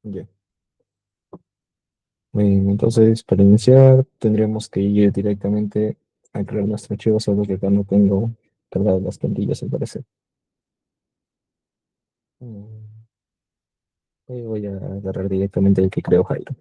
Ya. Entonces, para iniciar, tendríamos que ir directamente a crear nuestro archivo, solo que acá no tengo cargadas las plantillas, al parecer. Mm, Voy a agarrar directamente el que creo Jairo.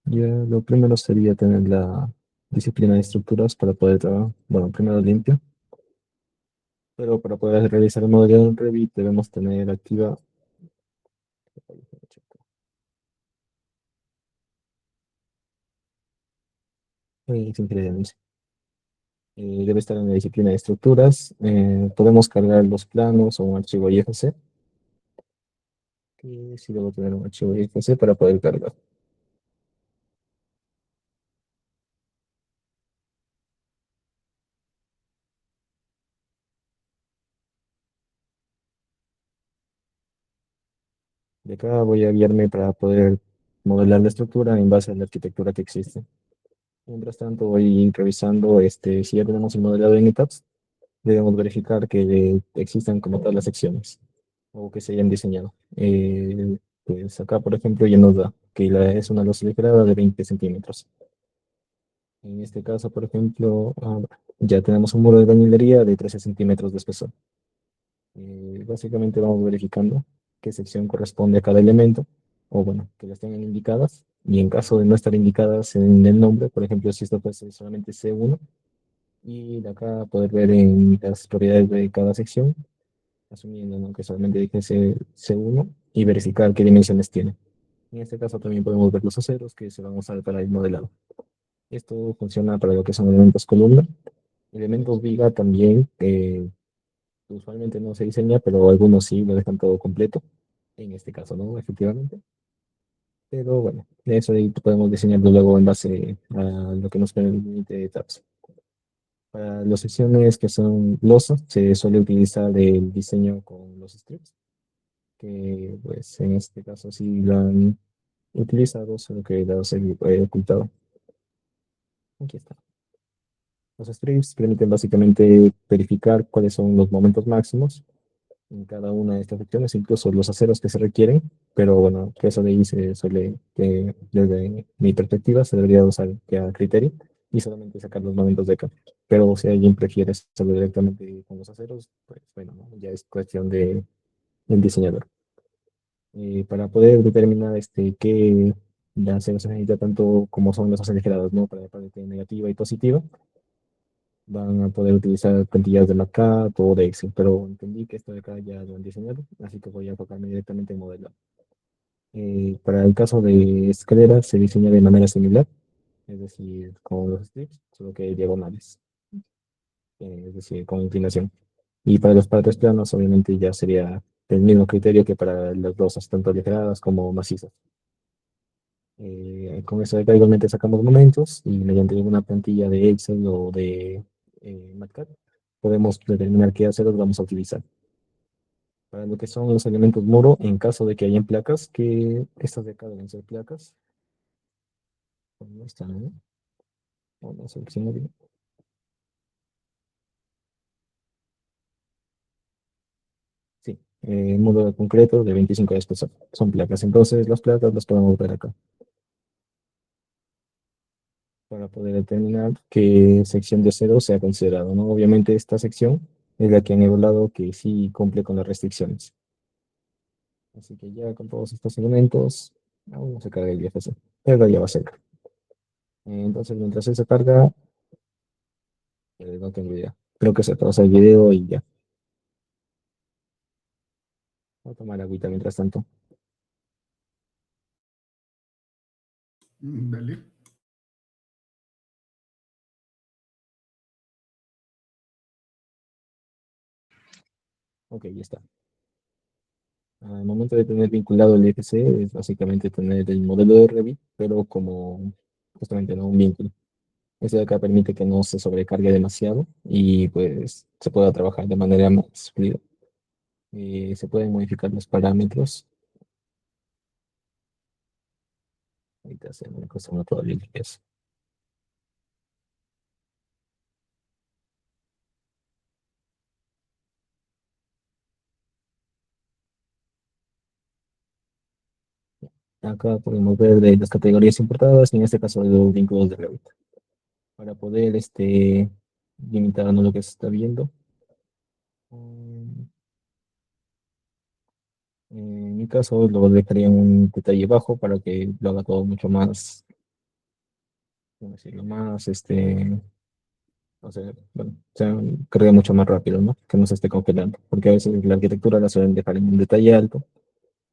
Ya lo primero sería tener la disciplina de estructuras para poder trabajar, bueno, primero limpio, pero para poder realizar el modelado en Revit debemos tener activa sin denuncia. Debe estar en la disciplina de estructuras. Podemos cargar los planos o un archivo IFC, que sí debo tener un archivo IFC para poder cargar. De acá voy a guiarme para poder modelar la estructura en base a la arquitectura que existe. Mientras tanto, voy revisando si ya tenemos el modelado en ETABS, debemos verificar que existan como tal las secciones o que se hayan diseñado. Pues acá, por ejemplo, ya nos da que es una losa ligerada de 20 centímetros. En este caso, por ejemplo, ya tenemos un muro de albañilería de 13 centímetros de espesor. Básicamente vamos verificando qué sección corresponde a cada elemento, o bueno, que las tengan indicadas. Y en caso de no estar indicadas en el nombre, por ejemplo, si esto fuese solamente C1, y de acá poder ver en las propiedades de cada sección, asumiendo, ¿no?, que solamente dije C1, y verificar qué dimensiones tiene. En este caso también podemos ver los aceros que se van a usar para el modelado. Esto funciona para lo que son elementos columna. Elementos viga también, usualmente no se diseña, pero algunos sí lo dejan todo completo. En este caso, ¿no? Efectivamente. Pero bueno, eso ahí podemos diseñarlo luego en base a lo que nos permite TAPS. Para las secciones que son losas, se suele utilizar el diseño con los strips, que pues en este caso sí lo han utilizado, solo que los he ocultado. Aquí está. Los strips permiten básicamente verificar cuáles son los momentos máximos en cada una de estas secciones, incluso los aceros que se requieren, pero bueno, que eso de ahí se suele, que desde mi perspectiva se debería usar que a criterio y solamente sacar los momentos de acá. Pero si alguien prefiere hacerlo directamente con los aceros, pues bueno, ¿no? Ya es cuestión del diseñador. Para poder determinar qué de aceros se necesita tanto como son los acelerados, ¿no? Para la parte negativa y positiva, van a poder utilizar plantillas de MATLAB o de Excel, pero entendí que esto de acá ya lo han diseñado, así que voy a enfocarme directamente en modelar. Para el caso de escaleras se diseña de manera similar, es decir, con los strips, solo que diagonales, es decir, con inclinación. Y para los paredes planos, obviamente ya sería el mismo criterio que para las losas, tanto ligeradas como macizas. Con eso de acá igualmente sacamos momentos y mediante una plantilla de Excel o de MATLAB podemos determinar qué aceros vamos a utilizar. Para lo que son los elementos muro, en caso de que hayan placas, que estas de acá deben ser placas. ¿Dónde están? No sé si no digo. Sí, muro de concreto de 25 de espesor. Son placas. Entonces, las placas las podemos ver acá para poder determinar qué sección de acero se ha considerado, ¿no? Obviamente, esta sección es la que han evaluado que sí cumple con las restricciones. Así que ya con todos estos elementos, aún no se carga el IFC, pero ya va a ser. Entonces, mientras él se carga, no tengo idea. Creo que se pausa el video y ya. Voy a tomar agüita mientras tanto. Dale. Ok, ya está. Al momento de tener vinculado el IFC, es básicamente tener el modelo de Revit, pero como justamente no un vínculo. Este de acá permite que no se sobrecargue demasiado y pues se pueda trabajar de manera más fluida. Se pueden modificar los parámetros. Ahorita hacemos una cosa, no todavía limpieza. Acá podemos ver de las categorías importadas, y en este caso los vínculos de Revit. Para poder limitarnos lo que se está viendo. mm, En mi caso lo dejaría en un detalle bajo para que lo haga todo mucho más, ¿cómo decirlo? Más, o sea, bueno, se cargue mucho más rápido, ¿no? Que no se esté congelando. Porque a veces la arquitectura la suelen dejar en un detalle alto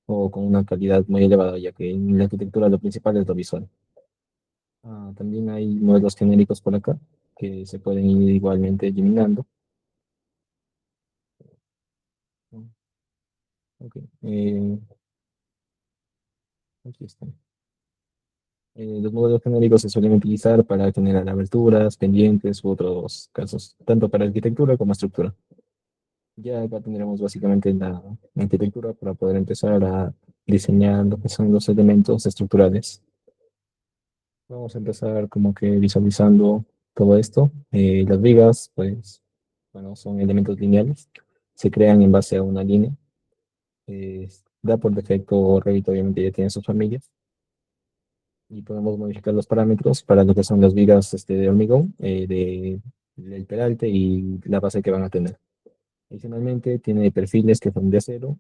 o con una calidad muy elevada, ya que en la arquitectura lo principal es lo visual. También hay modelos genéricos por acá que se pueden ir igualmente eliminando. Mm, ok, aquí están. Los modelos genéricos se suelen utilizar para generar aberturas, pendientes u otros casos, tanto para arquitectura como estructura. Ya acá tendremos básicamente la arquitectura para poder empezar a diseñar lo que son los elementos estructurales. Vamos a empezar como que visualizando todo esto. Las vigas, pues, bueno, son elementos lineales. Se crean en base a una línea. Da por defecto Revit, obviamente ya tiene sus familias. Y podemos modificar los parámetros para lo que son las vigas de hormigón, del peralte y la base que van a tener. Adicionalmente, tiene perfiles que son de acero,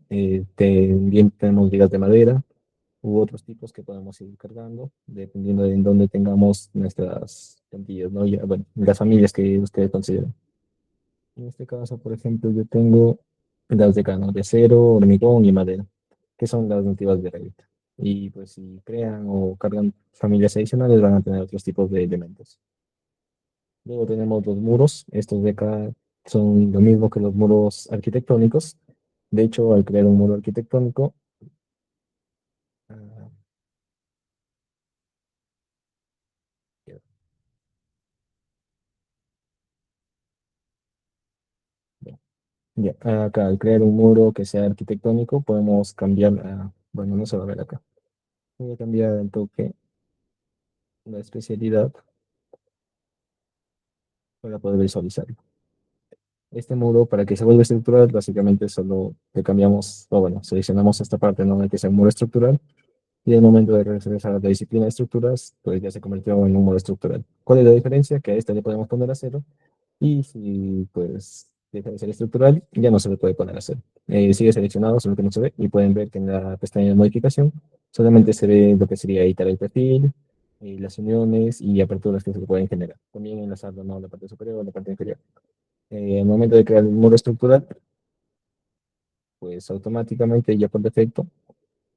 también tenemos vigas de madera u otros tipos que podemos ir cargando, dependiendo de en dónde tengamos nuestras plantillas, ¿no? Ya, bueno, las familias que ustedes consideren. En este caso, por ejemplo, yo tengo las de cano, de acero, hormigón y madera, que son las nativas de Revit. Y pues si crean o cargan familias adicionales, van a tener otros tipos de elementos. Luego tenemos los muros. Estos de acá son lo mismo que los muros arquitectónicos. De hecho, al crear un muro arquitectónico, ah, ya, ya, acá al crear un muro que sea arquitectónico, podemos cambiar, bueno, no se va a ver acá. Voy a cambiar el toque, la especialidad para poder visualizarlo. Este muro, para que se vuelva estructural, básicamente solo le cambiamos, o bueno, seleccionamos esta parte, ¿no? De que sea un muro estructural, y al momento de regresar a la disciplina de estructuras, pues ya se convirtió en un muro estructural. ¿Cuál es la diferencia? Que a este le podemos poner acero, y si pues deja de ser estructural, ya no se le puede poner acero. Sigue seleccionado, solo que no se ve, y pueden ver que en la pestaña de modificación solamente se ve lo que sería editar el perfil, las uniones y aperturas que se le pueden generar. También enlazarlo, ¿no? La parte superior o la parte inferior. Al momento de crear el muro estructural, pues automáticamente ya por defecto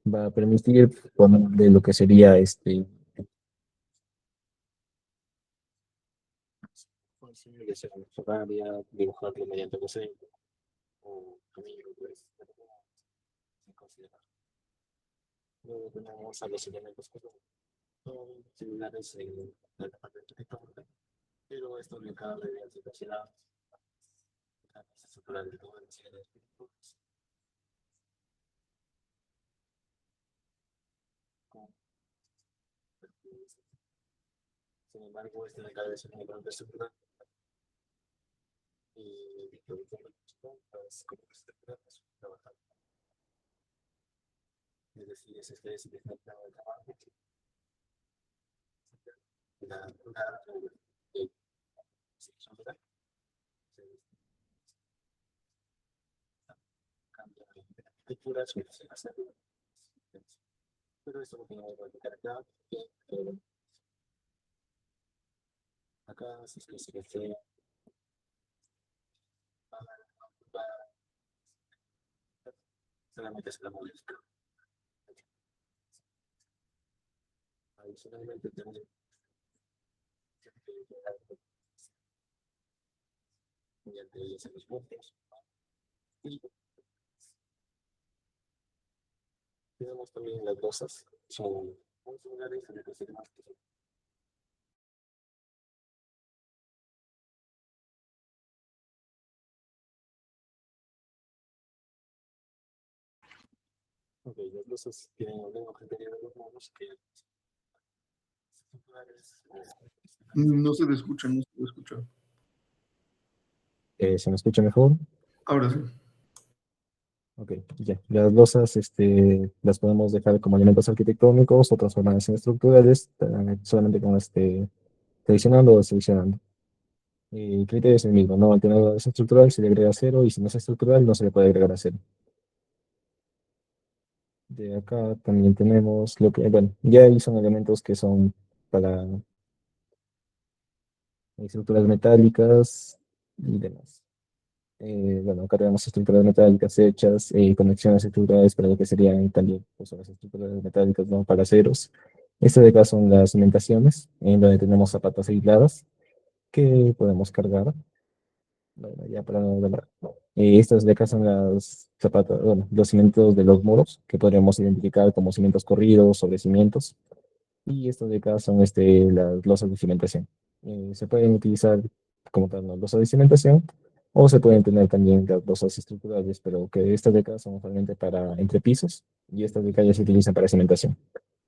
va a permitir ponerle lo que sería dibujarlo mediante diseño o camino, pues, sin considerar. Luego tenemos a los elementos que son similares en la parte arquitectónica, pero esto le cabe de velocidad, estructural de todo el diseño de arquitecturas. Sin embargo, este le cabe de ser una estructural y pues, como estructural es trabajar. Es decir, es el ejemplo de trabajo la estructura se cambia de arquitectura, suele ser hacer, pero esto no tiene que ver acá. eh, Acá si se refiere a solamente se la modifica. Adicionalmente, tenemos mediante los puntos. tenemos también las losas, son muy similares a lo que sería. Ok, las losas tienen el mismo criterio de los monos que las estructurales. No se le escucha, no se le escucha. ¿Se me escucha mejor? Ahora sí. Ok, ya. Las losas, las podemos dejar como elementos arquitectónicos o transformadas en estructurales, solamente con seleccionando o seleccionando. El criterio es el mismo, no mantenerlo es estructural, se le agrega cero, y si no es estructural, no se le puede agregar a cero. De acá también tenemos lo que, bueno, ya ahí son elementos que son para estructuras metálicas y demás. Bueno, acá tenemos estructuras metálicas hechas, conexiones estructurales para lo que serían también pues, las estructuras metálicas, ¿no? Para aceros. Este de acá son las cimentaciones, en donde tenemos zapatas aisladas que podemos cargar. Bueno, ya para no hablar. Estas de acá son las zapatas, bueno, los cimientos de los muros, que podríamos identificar como cimientos corridos, sobre cimientos. Y estos de acá son las losas de cimentación. Se pueden utilizar como tal las losas de cimentación, o se pueden tener también las losas estructurales, pero que estas de acá son usualmente para entrepisos y estas de acá ya se utilizan para cimentación.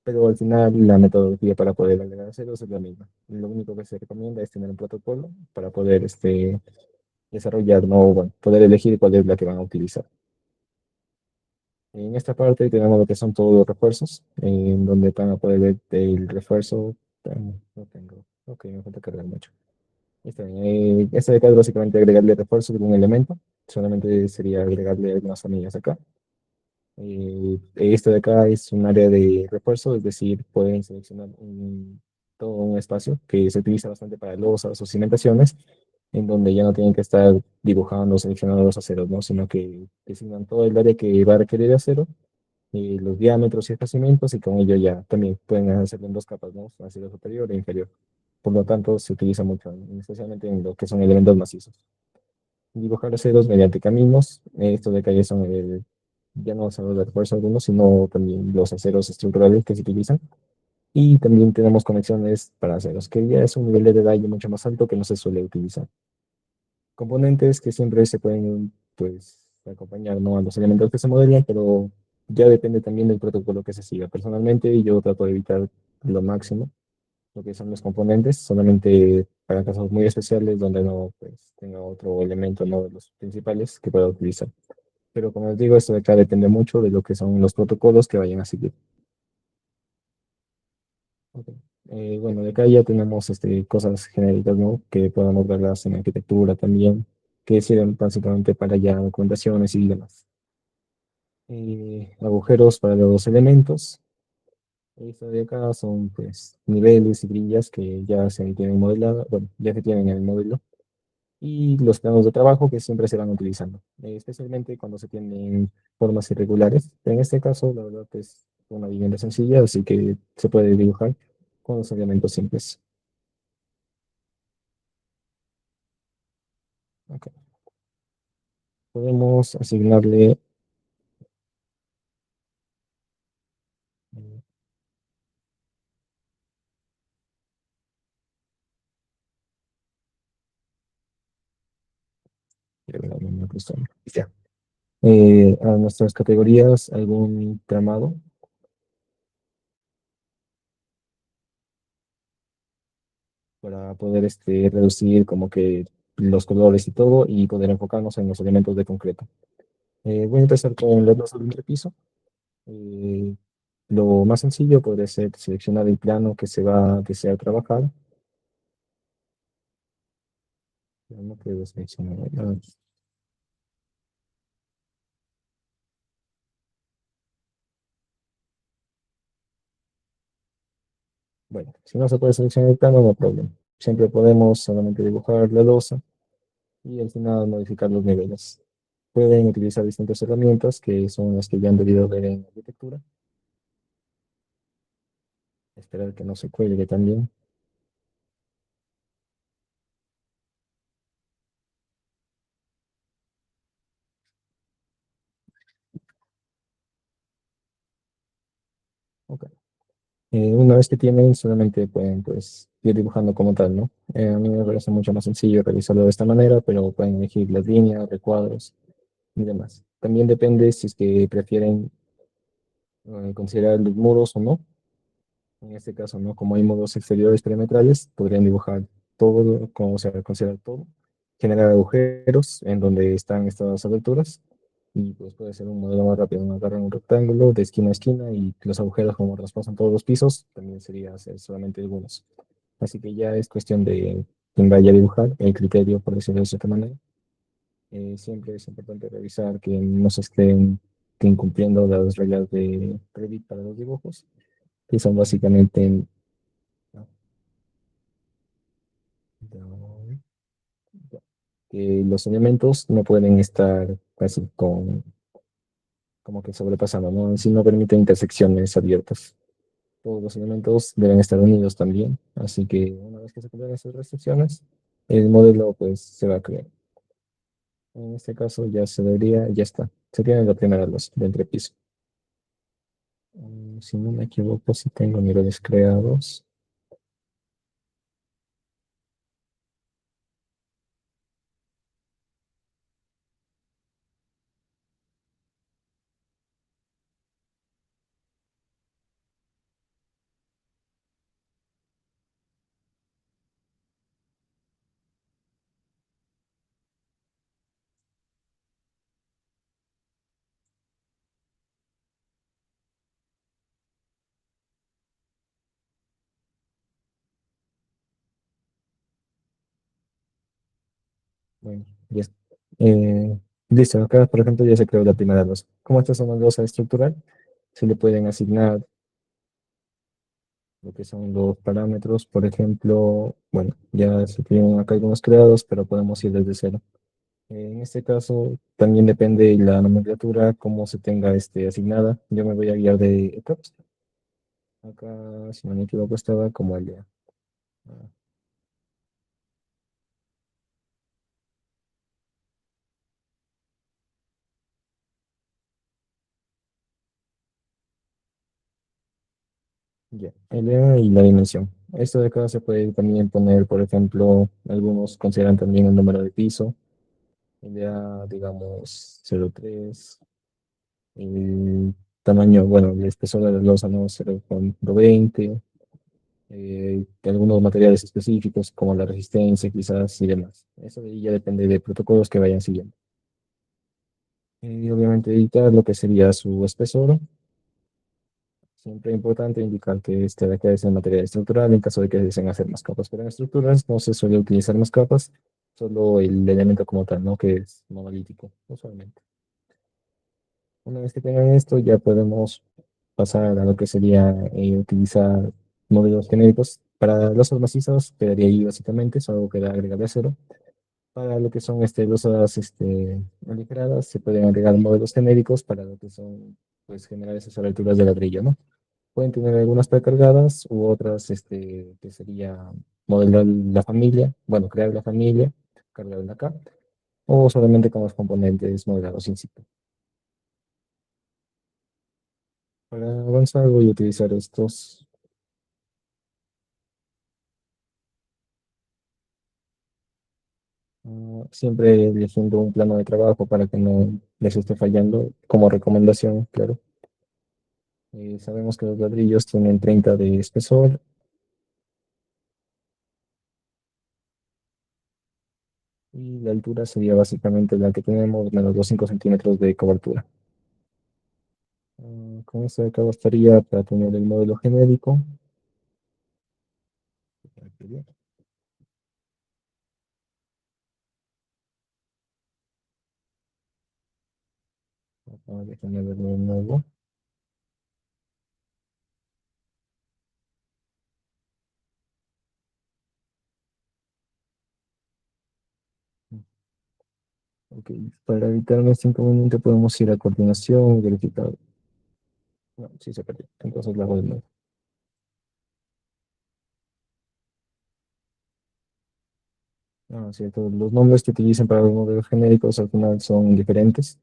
Pero al final la metodología para poder agregar aceros es la misma. Lo único que se recomienda es tener un protocolo para poder desarrollar, ¿no? Bueno, poder elegir cuál es la que van a utilizar. En esta parte tenemos lo que son todos los refuerzos, en donde van a poder ver el refuerzo. No tengo. Ok, me falta cargar mucho. Está bien. Esta de acá es básicamente agregarle refuerzo de un elemento. Solamente sería agregarle algunas anillas acá. Esto de acá es un área de refuerzo, es decir, pueden seleccionar todo un espacio que se utiliza bastante para losas o cimentaciones, en donde ya no tienen que estar dibujando, seleccionando los aceros, ¿no? Sino que designan todo el área que va a requerir acero, los diámetros y espaciamientos, y con ello ya también pueden hacerlo en dos capas, ¿no? Acero superior e inferior. Por lo tanto, se utiliza mucho, especialmente en lo que son elementos macizos. Dibujar aceros mediante caminos. Estos de calle son ya no solo de refuerzo algunos, sino también los aceros estructurales que se utilizan. Y también tenemos conexiones para aceros, que ya es un nivel de detalle mucho más alto que no se suele utilizar. Componentes que siempre se pueden, pues, acompañar, ¿no? A los elementos que se modelan, pero ya depende también del protocolo que se siga. Personalmente, yo trato de evitar lo máximo lo que son los componentes, solamente para casos muy especiales donde no pues, tenga otro elemento, no de los principales que pueda utilizar. Pero como les digo, esto de acá depende mucho de lo que son los protocolos que vayan a seguir. Ok. Bueno, de acá ya tenemos cosas genéricas, ¿no? Que podamos verlas en arquitectura también, que sirven básicamente para ya documentaciones y demás. Agujeros para los elementos. Esto de acá son pues niveles y grillas que ya se tienen modeladas, bueno, ya se tienen en el modelo, y los planos de trabajo que siempre se van utilizando, especialmente cuando se tienen formas irregulares. En este caso, la verdad es una vivienda sencilla, así que se puede dibujar con los elementos simples. Ok. Podemos asignarle, eh, ya, a nuestras categorías algún tramado para poder reducir como que los colores y todo y poder enfocarnos en los elementos de concreto. Voy a empezar con los losas de piso. Eh, lo más sencillo podría ser seleccionar el plano que se va a desear trabajar. Plano que seleccionar. Bueno, si no se puede seleccionar el plano, no hay problema. Siempre podemos solamente dibujar la losa y al final modificar los niveles. Pueden utilizar distintas herramientas que son las que ya han debido ver en arquitectura. Esperar que no se cuelgue también. Ok. Una vez que tienen, solamente pueden pues ir dibujando como tal, ¿no? A mí me parece mucho más sencillo realizarlo de esta manera, pero pueden elegir las líneas, recuadros y demás. También depende si es que prefieren considerar los muros o no. En este caso, ¿no? Como hay muros exteriores perimetrales, podrían dibujar todo, como se considera todo, generar agujeros en donde están estas aberturas y pues puede ser un modelo más rápido. Uno agarra un rectángulo de esquina a esquina y los agujeros como traspasan todos los pisos, también sería hacer solamente algunos. Así que ya es cuestión de quien vaya a dibujar, el criterio, por decirlo de cierta manera. Siempre es importante revisar que no se estén incumpliendo las reglas de Revit para los dibujos, que son básicamente no, que los elementos no pueden estar casi como que sobrepasando, ¿no? Si no permite intersecciones abiertas. Todos los elementos deben estar unidos también, así que una vez que se cumplan esas restricciones, el modelo pues se va a crear. En este caso ya se debería, ya está. Sería la primera luz de entrepiso. Si no me equivoco, si tengo niveles creados. Bueno, ya está. Listo, acá por ejemplo ya se creó la primera luz. Como esta es una losa estructural, se le pueden asignar lo que son los parámetros, por ejemplo, bueno, ya se tienen acá algunos creados, pero podemos ir desde cero. En este caso, también depende de la nomenclatura, cómo se tenga asignada. Yo me voy a guiar de ETAPS. Acá, si no me equivoco, estaba como el de... ah, ya, el área y la dimensión. Esto de acá se puede también poner, por ejemplo, algunos consideran también el número de piso. El de, digamos, 0,3. El tamaño, bueno, el espesor de la losa, ¿no? 0,20. Algunos materiales específicos como la resistencia quizás y demás. Eso de ahí ya depende de protocolos que vayan siguiendo. Y obviamente editar lo que sería su espesor. Siempre es importante indicar que este de acá es el material estructural en caso de que deseen hacer más capas. Pero en estructuras no se suele utilizar más capas, solo el elemento como tal, ¿no? Que es monolítico, usualmente. Una vez que tengan esto, ya podemos pasar a lo que sería utilizar modelos genéricos. Para los macizos quedaría ahí básicamente, solo queda agregarle cero. Para lo que son losas aligeradas, se pueden agregar modelos genéricos para lo que son pues, generar esas alturas de ladrillo, ¿no? Pueden tener algunas precargadas u otras que sería modelar la familia, bueno, crear la familia, cargarla acá, o solamente con los componentes modelados in situ. Para avanzar voy a utilizar estos, siempre eligiendo un plano de trabajo para que no les esté fallando, como recomendación, claro. Sabemos que los ladrillos tienen 30 de espesor y la altura sería básicamente la que tenemos, menos los 5 centímetros de cobertura. Con esto de acá bastaría para tener el modelo genérico. Déjame verlo de nuevo. Ok, para evitar este inconveniente podemos ir a coordinación, verificar. No, sí se perdió. Entonces la hago de nuevo. Cierto. Los nombres que utilicen para los modelos genéricos al final son diferentes.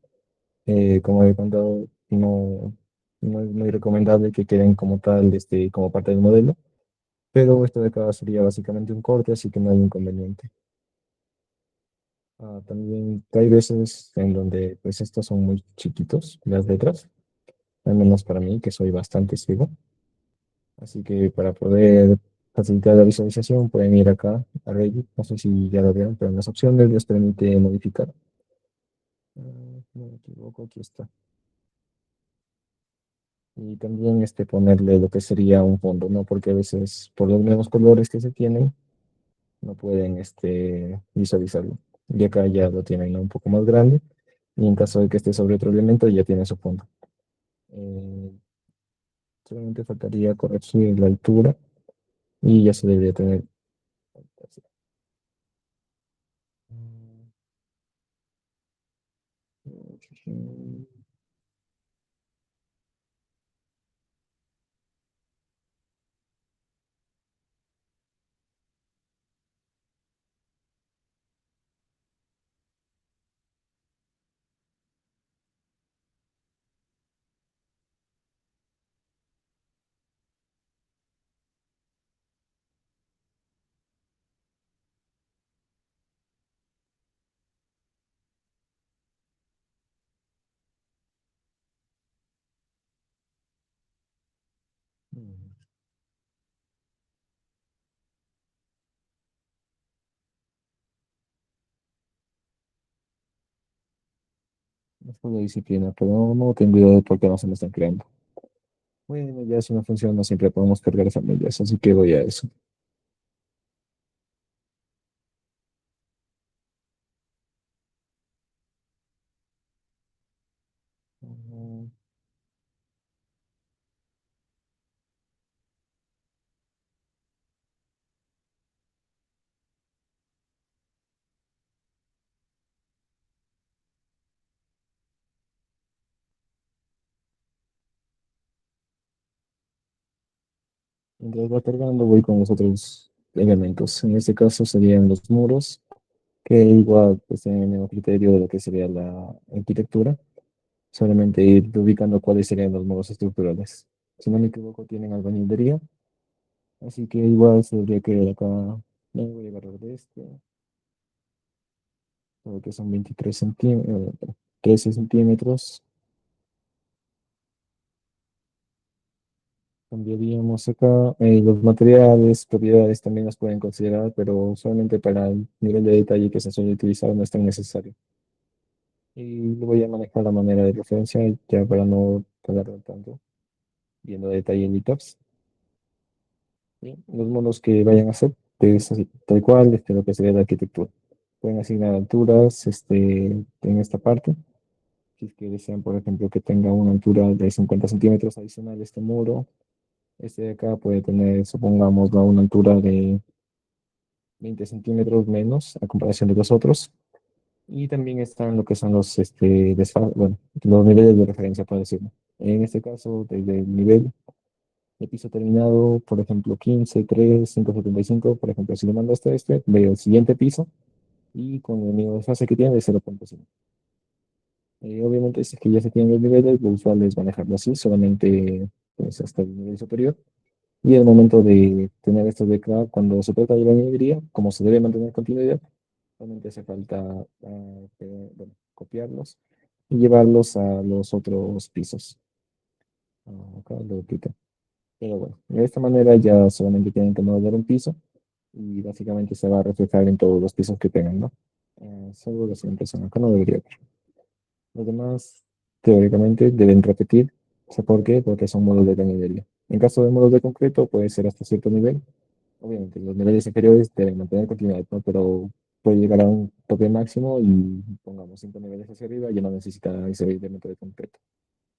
Como he contado, no. No es muy recomendable que queden como tal, como parte del modelo, pero esto de acá sería básicamente un corte, así que no hay inconveniente. También hay veces en donde pues estos son muy chiquitos, las letras, al menos para mí, que soy bastante ciego. Así que para poder facilitar la visualización, pueden ir acá a Revit. No sé si ya lo vieron, pero en las opciones les permite modificar. No me equivoco, aquí está. Y también ponerle lo que sería un fondo, ¿no? Porque a veces por los mismos colores que se tienen, no pueden visualizarlo. Y acá ya lo tienen, ¿no? Un poco más grande. Y en caso de que esté sobre otro elemento, ya tiene su fondo. Eh, Solamente faltaría corregir la altura y ya se debería tener. Es una disciplina, pero no tengo idea de por qué no se me están creando. Bueno, ya si no funciona, siempre podemos cargar familias, así que voy a eso. Ujú. Mientras va cargando, voy con los otros elementos. En este caso serían los muros, que igual pues, tienen el mismo criterio de lo que sería la arquitectura. Solamente ir ubicando cuáles serían los muros estructurales. Si no me equivoco, tienen albañilería, así que igual se debería quedar acá. Me voy a agarrar de creo que son 23 centímetros, 13 centímetros. Cambiaríamos acá. Los materiales, propiedades también las pueden considerar, pero solamente para el nivel de detalle que se suele utilizar no es tan necesario. Y lo voy a manejar la manera de referencia ya para no tardar tanto viendo detalle en ETABS. Bien, los modos que vayan a hacer, es así, tal cual, lo que sería la arquitectura. Pueden asignar alturas en esta parte. Si es que desean, por ejemplo, que tenga una altura de 50 centímetros adicional este muro, este de acá puede tener, supongamos, ¿no? Una altura de 20 centímetros menos a comparación de los otros. Y también están lo que son bueno, los niveles de referencia, por decirlo. En este caso, desde el nivel de piso terminado, por ejemplo, 15, 3, 5,75, por ejemplo, si le mando hasta veo el siguiente piso y con el nivel de fase que tiene de 0,5. Obviamente, si es que ya se tienen los niveles, lo usual es manejarlo así, solamente pues, hasta el nivel superior. Y el momento de tener estos de acá, cuando se trata de la ingeniería, como se debe mantener continuidad, solamente hace falta bueno, copiarlos y llevarlos a los otros pisos. Acá lo quito. Pero bueno, de esta manera ya solamente tienen que modelar un piso y básicamente se va a reflejar en todos los pisos que tengan, ¿no? Salvo la siguiente zona. Acá no debería haber. Los demás, teóricamente, deben repetir. ¿Sé por qué? Porque son módulos de ingeniería. En caso de módulos de concreto, puede ser hasta cierto nivel. Obviamente, los niveles inferiores deben mantener continuidad, ¿no? Pero puede llegar a un tope máximo y pongamos 5 niveles hacia arriba, ya no necesita ese elemento de concreto.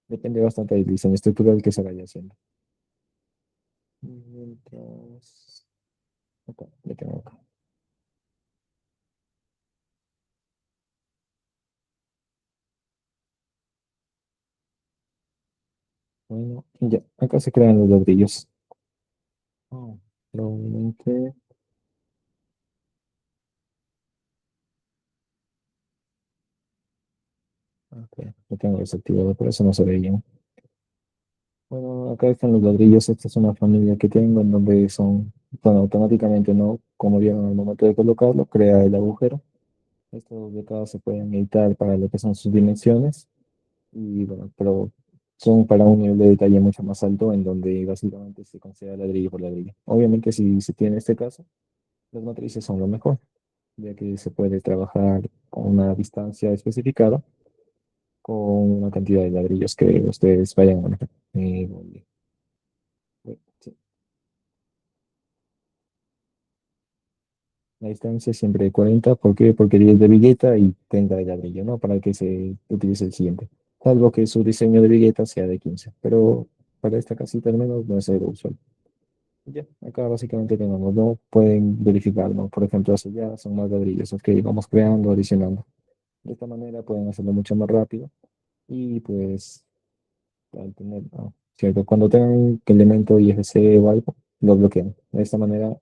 Depende bastante del diseño estructural que se vaya haciendo. Mientras... Acá, ya tengo acá. Bueno, ya, acá se crean los ladrillos. Oh, probablemente... Ok, lo tengo desactivado, por eso no se ve bien. Bueno, acá están los ladrillos. Esta es una familia que tengo en donde son, bueno, automáticamente no, como vieron al momento de colocarlo, crea el agujero. Estos de acá se pueden editar para lo que son sus dimensiones y bueno, pero son para un nivel de detalle mucho más alto en donde básicamente se considera ladrillo por ladrillo. Obviamente si se tiene este caso, las matrices son lo mejor, ya que se puede trabajar con una distancia especificada con una cantidad de ladrillos que ustedes vayan a manejar. Sí. La distancia es siempre de 40. ¿Por qué? Porque 10 de vigueta y 30 de ladrillo, ¿no? Para que se utilice el siguiente. Salvo que su diseño de vigueta sea de 15. Pero para esta casita al menos no es algo usual. Ya, acá básicamente tenemos, ¿no? Pueden verificar, ¿no? Por ejemplo, hacia allá son más ladrillos, que vamos creando, adicionando. De esta manera pueden hacerlo mucho más rápido y pues al tener, ¿no? ¿Cierto? Cuando tengan un elemento IFC o algo, lo bloquean. De esta manera,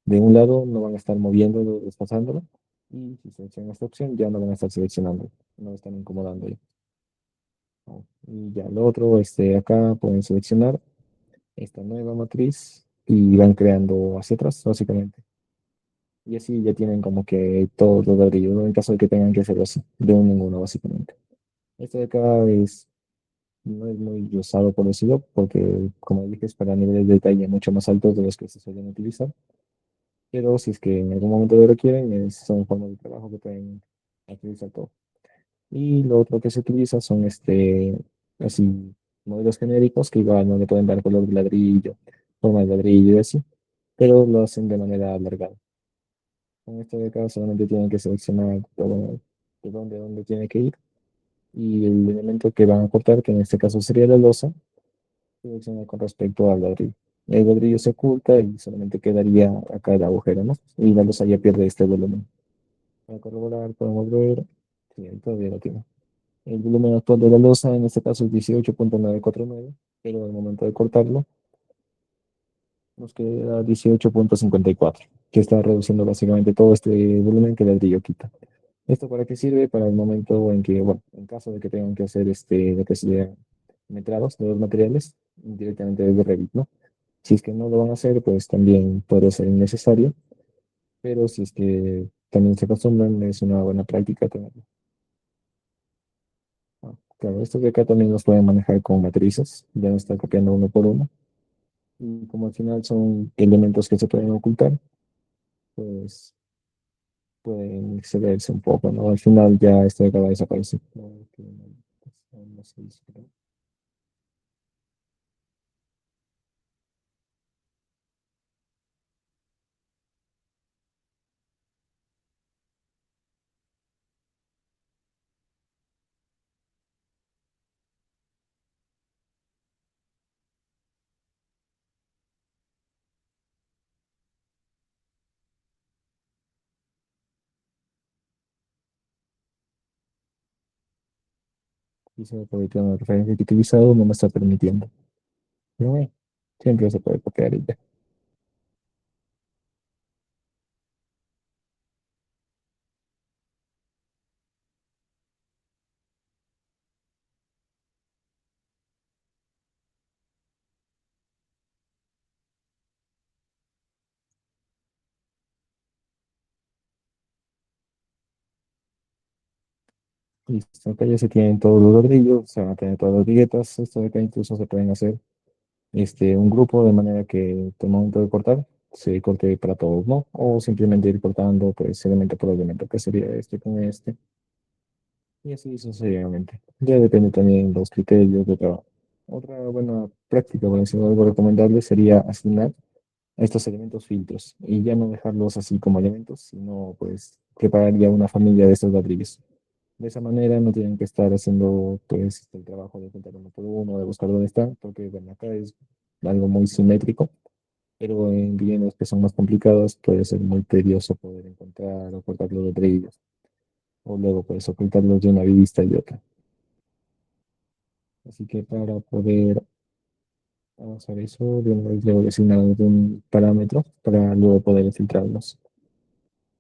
de un lado no van a estar moviéndolo, desplazándolo, y si seleccionan esta opción, ya no van a estar seleccionando, no están incomodando ya, ¿no? Y ya lo otro, acá pueden seleccionar esta nueva matriz y van creando hacia atrás, básicamente. Y así ya tienen como que todos los ladrillos, ¿no? En caso de que tengan que hacerlo así, de uno en uno, básicamente. Este de acá no es muy usado por decirlo, porque como dije, es para niveles de detalle mucho más altos de los que se suelen utilizar. Pero si es que en algún momento lo requieren, son formas de trabajo que pueden utilizar todo. Y lo otro que se utiliza son así, modelos genéricos que igual no le pueden dar color de ladrillo, forma de ladrillo y así, pero lo hacen de manera alargada. Con esto de acá solamente tienen que seleccionar todo, de dónde tiene que ir y el elemento que van a cortar, que en este caso sería la losa, selecciona con respecto al ladrillo. El ladrillo se oculta y solamente quedaría acá el agujero, ¿no? Y la losa ya pierde este volumen. Para corroborar, podemos ver, sí, ahí todavía lo tiene. El volumen actual de la losa en este caso es 18,949, pero al momento de cortarlo nos queda 18,54, que está reduciendo básicamente todo este volumen que el ladrillo quita. ¿Esto para qué sirve? Para el momento en que, bueno, en caso de que tengan que hacer lo que sería metrados de los materiales directamente desde Revit, ¿no? Si es que no lo van a hacer, pues también puede ser innecesario, pero si es que también se acostumbran, es una buena práctica tenerlo. Claro, estos de acá también los pueden manejar con matrices, ya no está copiando uno por uno. Y como al final son elementos que se pueden ocultar, pues pueden excederse un poco, ¿no? Al final ya esto de acá va a desaparecer. No sé, quizá por el tema de referencia que he utilizado no me está permitiendo. Pero bueno, siempre se puede copiar y ya. Listo, acá ya se tienen todos los ladrillos, se van a tener todas las viguetas. Esto de acá incluso se pueden hacer un grupo de manera que al momento de cortar se corte para todos, ¿no? O simplemente ir cortando pues elemento por elemento, que sería este con este. Y así sucesivamente. Ya depende también de los criterios de trabajo. Otra buena práctica, por decirlo algo recomendable, sería asignar a estos elementos filtros y ya no dejarlos así como elementos, sino pues preparar ya una familia de estos ladrillos. De esa manera no tienen que estar haciendo pues el trabajo de contar uno por uno, de buscar dónde están, porque bueno, acá es algo muy simétrico, pero en bienes que son más complicados puede ser muy tedioso poder encontrar o cortar los ladrillos, o luego puedes ocultarlos de una vista y de otra. Así que para poder avanzar eso, de una vez debo designar un parámetro para luego poder filtrarlos.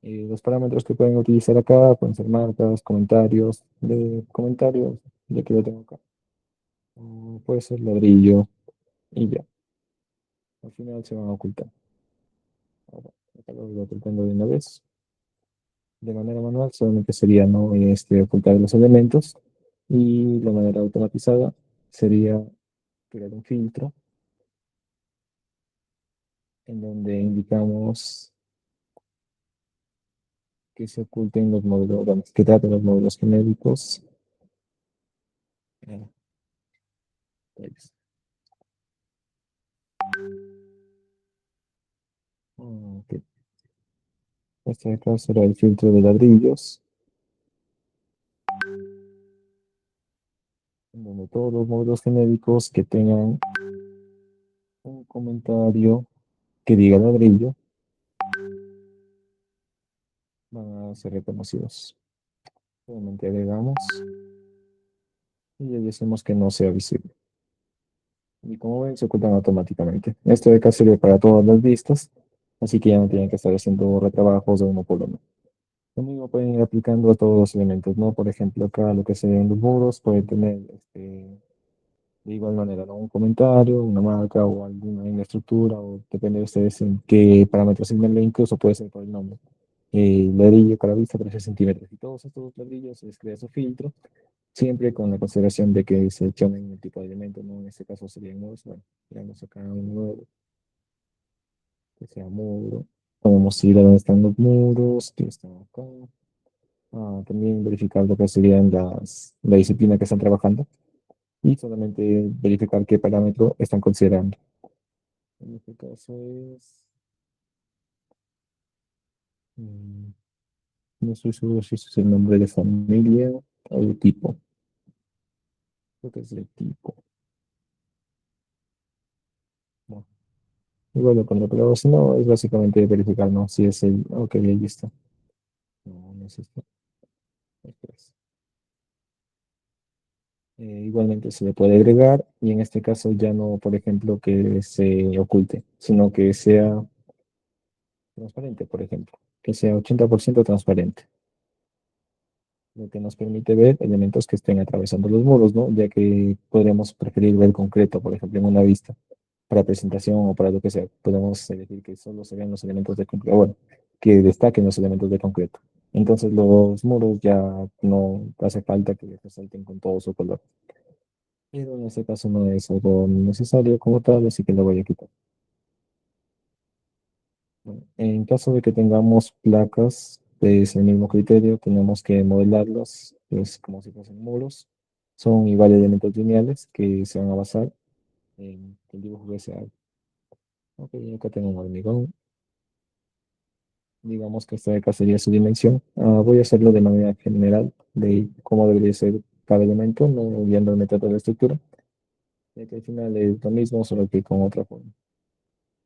Los parámetros que pueden utilizar acá pueden ser marcas, comentarios, de comentarios, ya que lo tengo acá. Puede ser ladrillo, y ya, al final se van a ocultar. Ahora, acá lo voy ocultando de una vez. De manera manual solamente sería no ocultar los elementos y de manera automatizada sería crear un filtro en donde indicamos que se oculten los módulos, bueno, que traten los módulos genéricos. eh, pues, ok. Este de acá será el filtro de ladrillos, en donde todos los módulos genéricos que tengan un comentario que diga ladrillo van a ser reconocidos. Solamente agregamos y le decimos que no sea visible. Y como ven, se ocultan automáticamente. Esto de acá sirve para todas las vistas, así que ya no tienen que estar haciendo retrabajos de uno por uno. Lo mismo pueden ir aplicando a todos los elementos, ¿no? Por ejemplo, acá lo que se ve en los muros puede tener de igual manera, ¿no? Un comentario, una marca o alguna estructura, o depende de ustedes en qué parámetros asignarle, incluso puede ser por el nombre. El ladrillo cada vista 13 centímetros y todos estos ladrillos se les crea su filtro, siempre con la consideración de que seleccionen el tipo de elemento, ¿no? En este caso serían muros. Bueno, creamos acá un nuevo que sea muro. Podemos ir a donde están los muros, que están acá. También verificar lo que serían la disciplina que están trabajando y solamente verificar qué parámetro están considerando. En este caso es, mm, no estoy seguro si ese es el nombre de familia o de tipo. Creo que es de tipo. Bueno, igual lo pondré, pero si no, es básicamente verificar, ¿no? Si es el, ok, ahí está. No, no es esto. Espera. Igualmente se le puede agregar y en este caso ya no, por ejemplo, que se oculte, sino que sea transparente, por ejemplo, que sea 80% transparente, lo que nos permite ver elementos que estén atravesando los muros, ¿no? Ya que podríamos preferir ver concreto, por ejemplo, en una vista para presentación o para lo que sea. Podemos elegir que solo se vean los elementos de concreto, bueno, que destaquen los elementos de concreto. Entonces los muros ya no hace falta que resalten con todo su color. Pero en este caso no es algo necesario como tal, así que lo voy a quitar. Bueno, en caso de que tengamos placas de ese mismo criterio, tenemos que modelarlas, pues como si fuesen muros. Son igual elementos lineales que se van a basar en el dibujo que se haga. Ok, acá tengo un hormigón. Digamos que esta de acá sería su dimensión. Voy a hacerlo de manera general de cómo debería ser cada elemento, no viendo el método de la estructura, ya que al final es lo mismo, solo que con otra forma.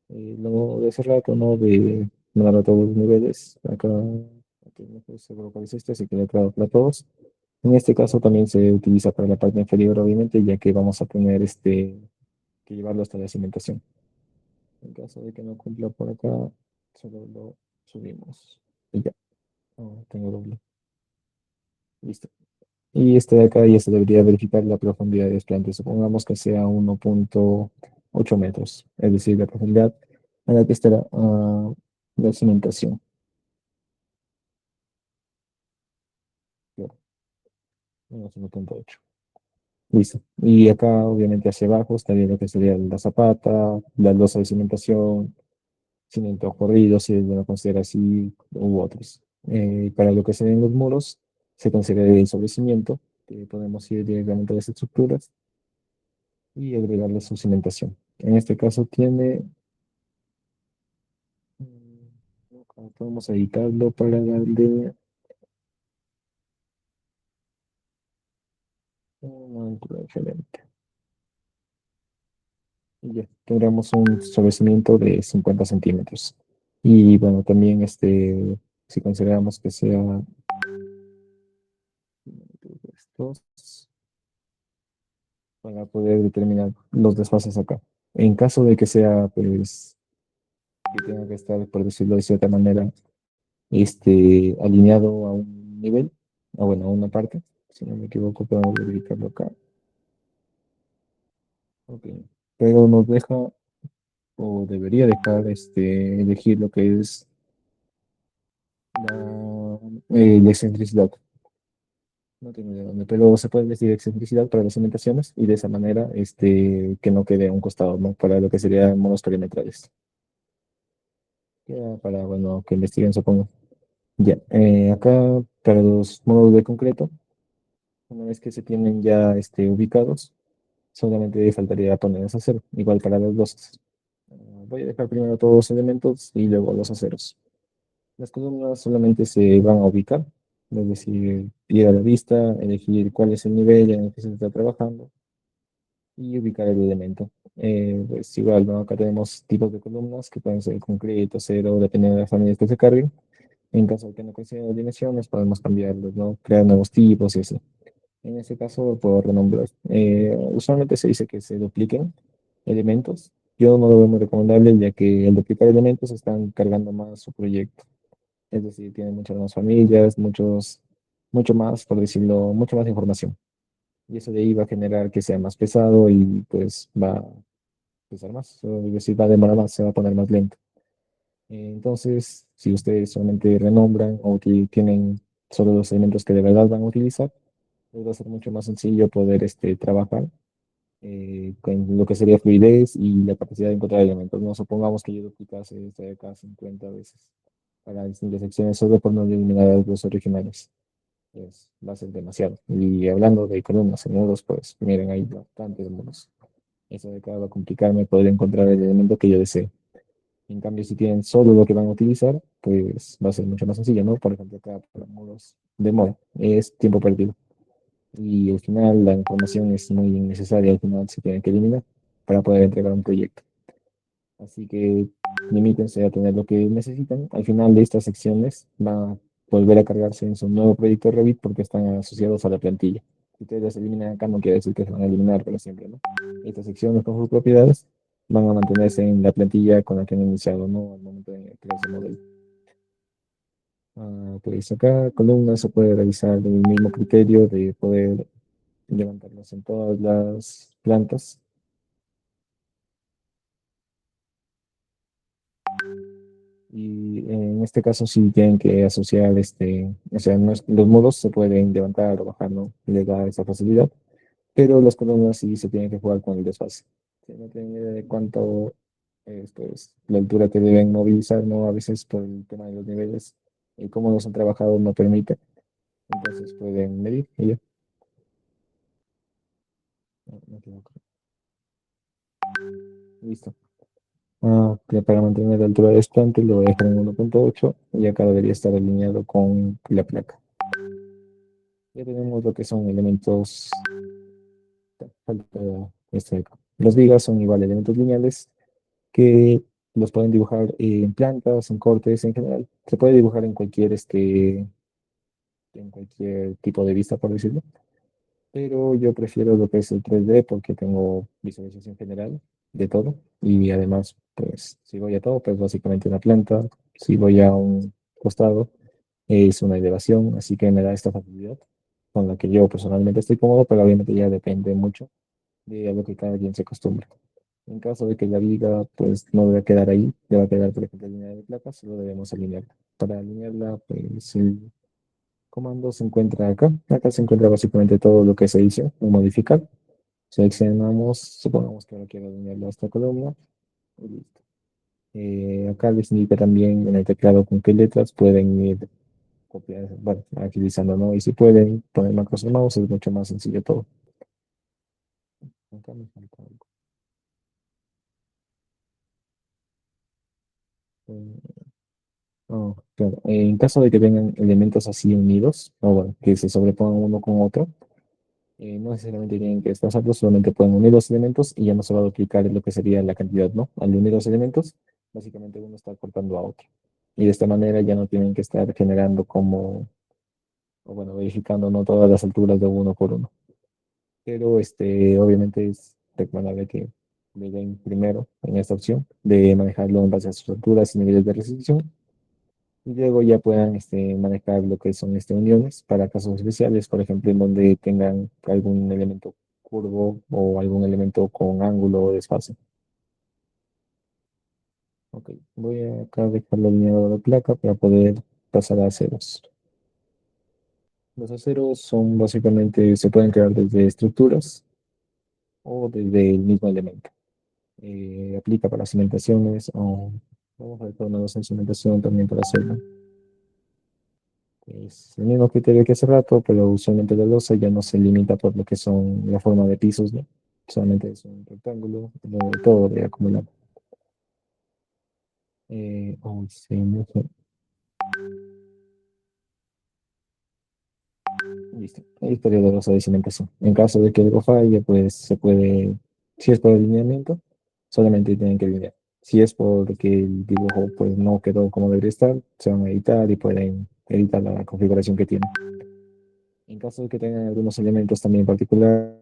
Lo de hace rato, ¿no? De mandar a todos los niveles. Acá, aquí no estoy seguro cuál es este, así que lo he creado para todos. En este caso también se utiliza para la parte inferior, obviamente, ya que vamos a tener que llevarlo hasta la cimentación. En caso de que no cumpla por acá, solo lo subimos. Y ya, no tengo doble. Listo. Y este de acá ya se debería verificar la profundidad de este antes. Supongamos que sea 1,8 metros, es decir, la profundidad a la que estará la cimentación. Claro, menos 1,8. Listo. Y acá, obviamente, hacia abajo estaría lo que sería la zapata, la losa de cimentación, cimiento corrido, si lo considera así, u otros. Para lo que serían los muros, se considera el sobrecimiento, que podemos ir directamente a las estructuras y agregarle su cimentación. En este caso tiene, acá podemos editarlo para darle una altura diferente. Y ya tendremos un sobrecimiento de 50 centímetros. Y bueno, también si consideramos que sea estos, para poder determinar los desfases acá. En caso de que sea, pues, que tenga que estar, por decirlo de cierta manera, alineado a un nivel, bueno, a una parte, si no me equivoco, podemos verificarlo acá. Ok. pero nos deja o debería dejar elegir lo que es la excentricidad. No tengo idea de dónde, pero se puede decir excentricidad para las cimentaciones y de esa manera que no quede a un costado, ¿no? Para lo que serían modos perimetrales. Ya para, bueno, que investiguen, supongo. Ya, acá para los módulos de concreto, una vez que se tienen ya ubicados, solamente faltaría ponerlos a cero, igual para las losas. Voy a dejar primero todos los elementos y luego los aceros. Las columnas solamente se van a ubicar, es decir, ir a la vista, elegir cuál es el nivel en el que se está trabajando y ubicar el elemento. Pues igual, ¿no? Acá tenemos tipos de columnas que pueden ser concreto, acero, dependiendo de las familias que se carguen. En caso de que no coincidan las dimensiones, podemos cambiarlos, ¿no? Crear nuevos tipos y así. En este caso, puedo renombrar. Usualmente se dice que se dupliquen elementos. Yo no lo veo muy recomendable, ya que al duplicar elementos están cargando más su proyecto. Es decir, tiene muchas más familias, mucho más, por decirlo, mucha más información. Y eso de ahí va a generar que sea más pesado y pues va a pesar más. Es decir, va a demorar más, se va a poner más lento. Entonces, si ustedes solamente renombran o tienen solo los elementos que de verdad van a utilizar, les va a ser mucho más sencillo poder trabajar con lo que sería fluidez y la capacidad de encontrar elementos. No supongamos que yo duplicase esta de acá 50 veces para distintas secciones solo por no eliminar a los originales. Pues va a ser demasiado. Y hablando de columnas en nodos, pues miren, hay bastantes nodos. Eso de acá va a complicarme poder encontrar el elemento que yo deseo. En cambio, si tienen solo lo que van a utilizar, pues va a ser mucho más sencillo, ¿no? Por ejemplo, acá para modos de moda es tiempo perdido. Y al final la información es muy innecesaria, al final se tiene que eliminar para poder entregar un proyecto. Así que limítense a tener lo que necesitan. Al final de estas secciones van a volver a cargarse en su nuevo proyecto de Revit porque están asociados a la plantilla. Si ustedes las eliminan acá, no quiere decir que se van a eliminar para siempre, ¿no? Estas secciones con sus propiedades van a mantenerse en la plantilla con la que han iniciado, ¿no? Al momento de crear su modelo. Pues acá columnas se puede realizar el mismo criterio de poder levantarlas en todas las plantas. Y en este caso sí tienen que asociar, o sea, los muros se pueden levantar o bajar, ¿no? Le da esa facilidad, pero las columnas sí se tienen que jugar con el desfase. Si no tienen idea de cuánto es, pues, la altura que deben movilizar, ¿no? A veces por el tema de los niveles y cómo los han trabajado no permite, entonces pueden medir y ya. Me equivoco. Listo. Que para mantener la altura de estante lo voy a dejar en 1.8 y acá debería estar alineado con la placa. Ya tenemos lo que son elementos. Falta este de acá. Las vigas son igual elementos lineales que los pueden dibujar en plantas, en cortes, en general. Se puede dibujar en cualquier tipo de vista, por decirlo. Pero yo prefiero lo que es el 3D porque tengo visualización general de todo. Y además, pues, si voy a todo, pues básicamente una planta. Si voy a un costado, es una elevación. Así que me da esta facilidad con la que yo personalmente estoy cómodo, pero obviamente ya depende mucho de a lo que cada quien se acostumbra. En caso de que la viga pues no debe quedar ahí, debe quedar por ejemplo alineada de placas, solo debemos alinearla. Para alinearla, pues el comando se encuentra acá. Acá se encuentra básicamente todo lo que se hizo o modificar. Seleccionamos, supongamos que ahora quiero alinearlo a esta columna y listo. Acá les indica también en el teclado con qué letras pueden ir copiando, bueno, agilizando, ¿no? Y si pueden poner macros de mouse es mucho más sencillo todo. Acá me falta algo. Eh, claro. En caso de que tengan elementos así unidos, o bueno, que se sobrepongan uno con otro, no necesariamente tienen que desplazarlos, solamente pueden unir los elementos y ya no se va a duplicar lo que sería la cantidad, ¿no? Al unir los elementos, básicamente uno está cortando a otro. Y de esta manera ya no tienen que estar generando como, o bueno, verificando no todas las alturas de uno por uno. Pero obviamente es recomendable que le den primero en esta opción de manejarlo en base a sus alturas y niveles de resolución y luego ya puedan manejar lo que son uniones para casos especiales, por ejemplo, en donde tengan algún elemento. curvo o algún elemento con ángulo o desfase. Ok, voy a acá dejar la línea de placa para poder pasar a ceros. Los aceros son básicamente, se pueden crear desde estructuras o desde el mismo elemento. Aplica para cimentaciones o vamos a ver tornados en cimentación también para hacerlo. Es el mismo criterio que hace rato, pero usualmente la losa ya no se limita por lo que son la forma de pisos, ¿no? Solamente es un rectángulo, todo de acumular. Sí, no sé. Listo. Ahí estaría la losa de cimentación. En caso de que algo falle, pues se puede, si es por alineamiento, solamente tienen que alinear. Si es porque el dibujo pues no quedó como debería estar, se van a editar y pueden editar la configuración que tienen. En caso de que tengan algunos elementos también particulares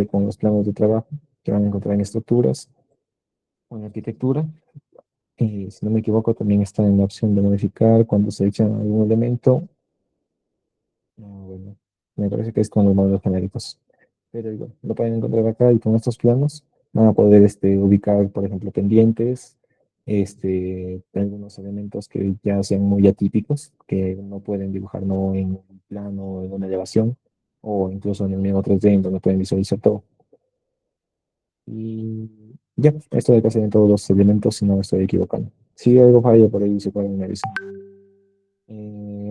con los planos de trabajo que van a encontrar en estructuras o en arquitectura, si no me equivoco, también está en la opción de modificar cuando seleccionan algún elemento. Bueno, me parece que es con los modelos genéricos. Pero igual, lo pueden encontrar acá y con estos planos van a poder ubicar, por ejemplo, pendientes, algunos elementos que ya sean muy atípicos, que no pueden dibujar no en un plano, en una elevación, o incluso en el mismo 3D, en donde pueden visualizar todo. Y ya, esto de que en todos los elementos, si no me estoy equivocando. Si algo falla por ahí, se pueden avisar.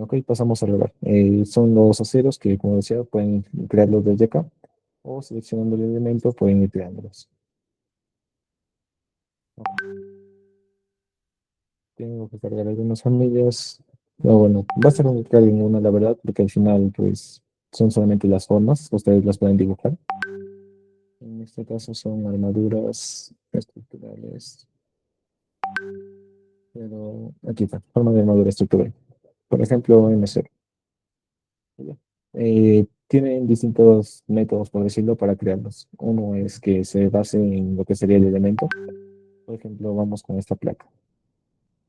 Ok, pasamos a revelar. Son los aceros que, como decía, pueden crearlos desde acá o seleccionando el elemento pueden ir creándolos. Ok, tengo que cargar algunas familias. No, bueno, va a ser un carguen una, la verdad, porque al final, pues, son solamente las formas. Ustedes las pueden dibujar. En este caso son armaduras estructurales. Pero aquí está, forma de armadura estructural. Por ejemplo, M0. Tienen distintos métodos, por decirlo, para crearlos. Uno es que se base en lo que sería el elemento. Por ejemplo, vamos con esta placa.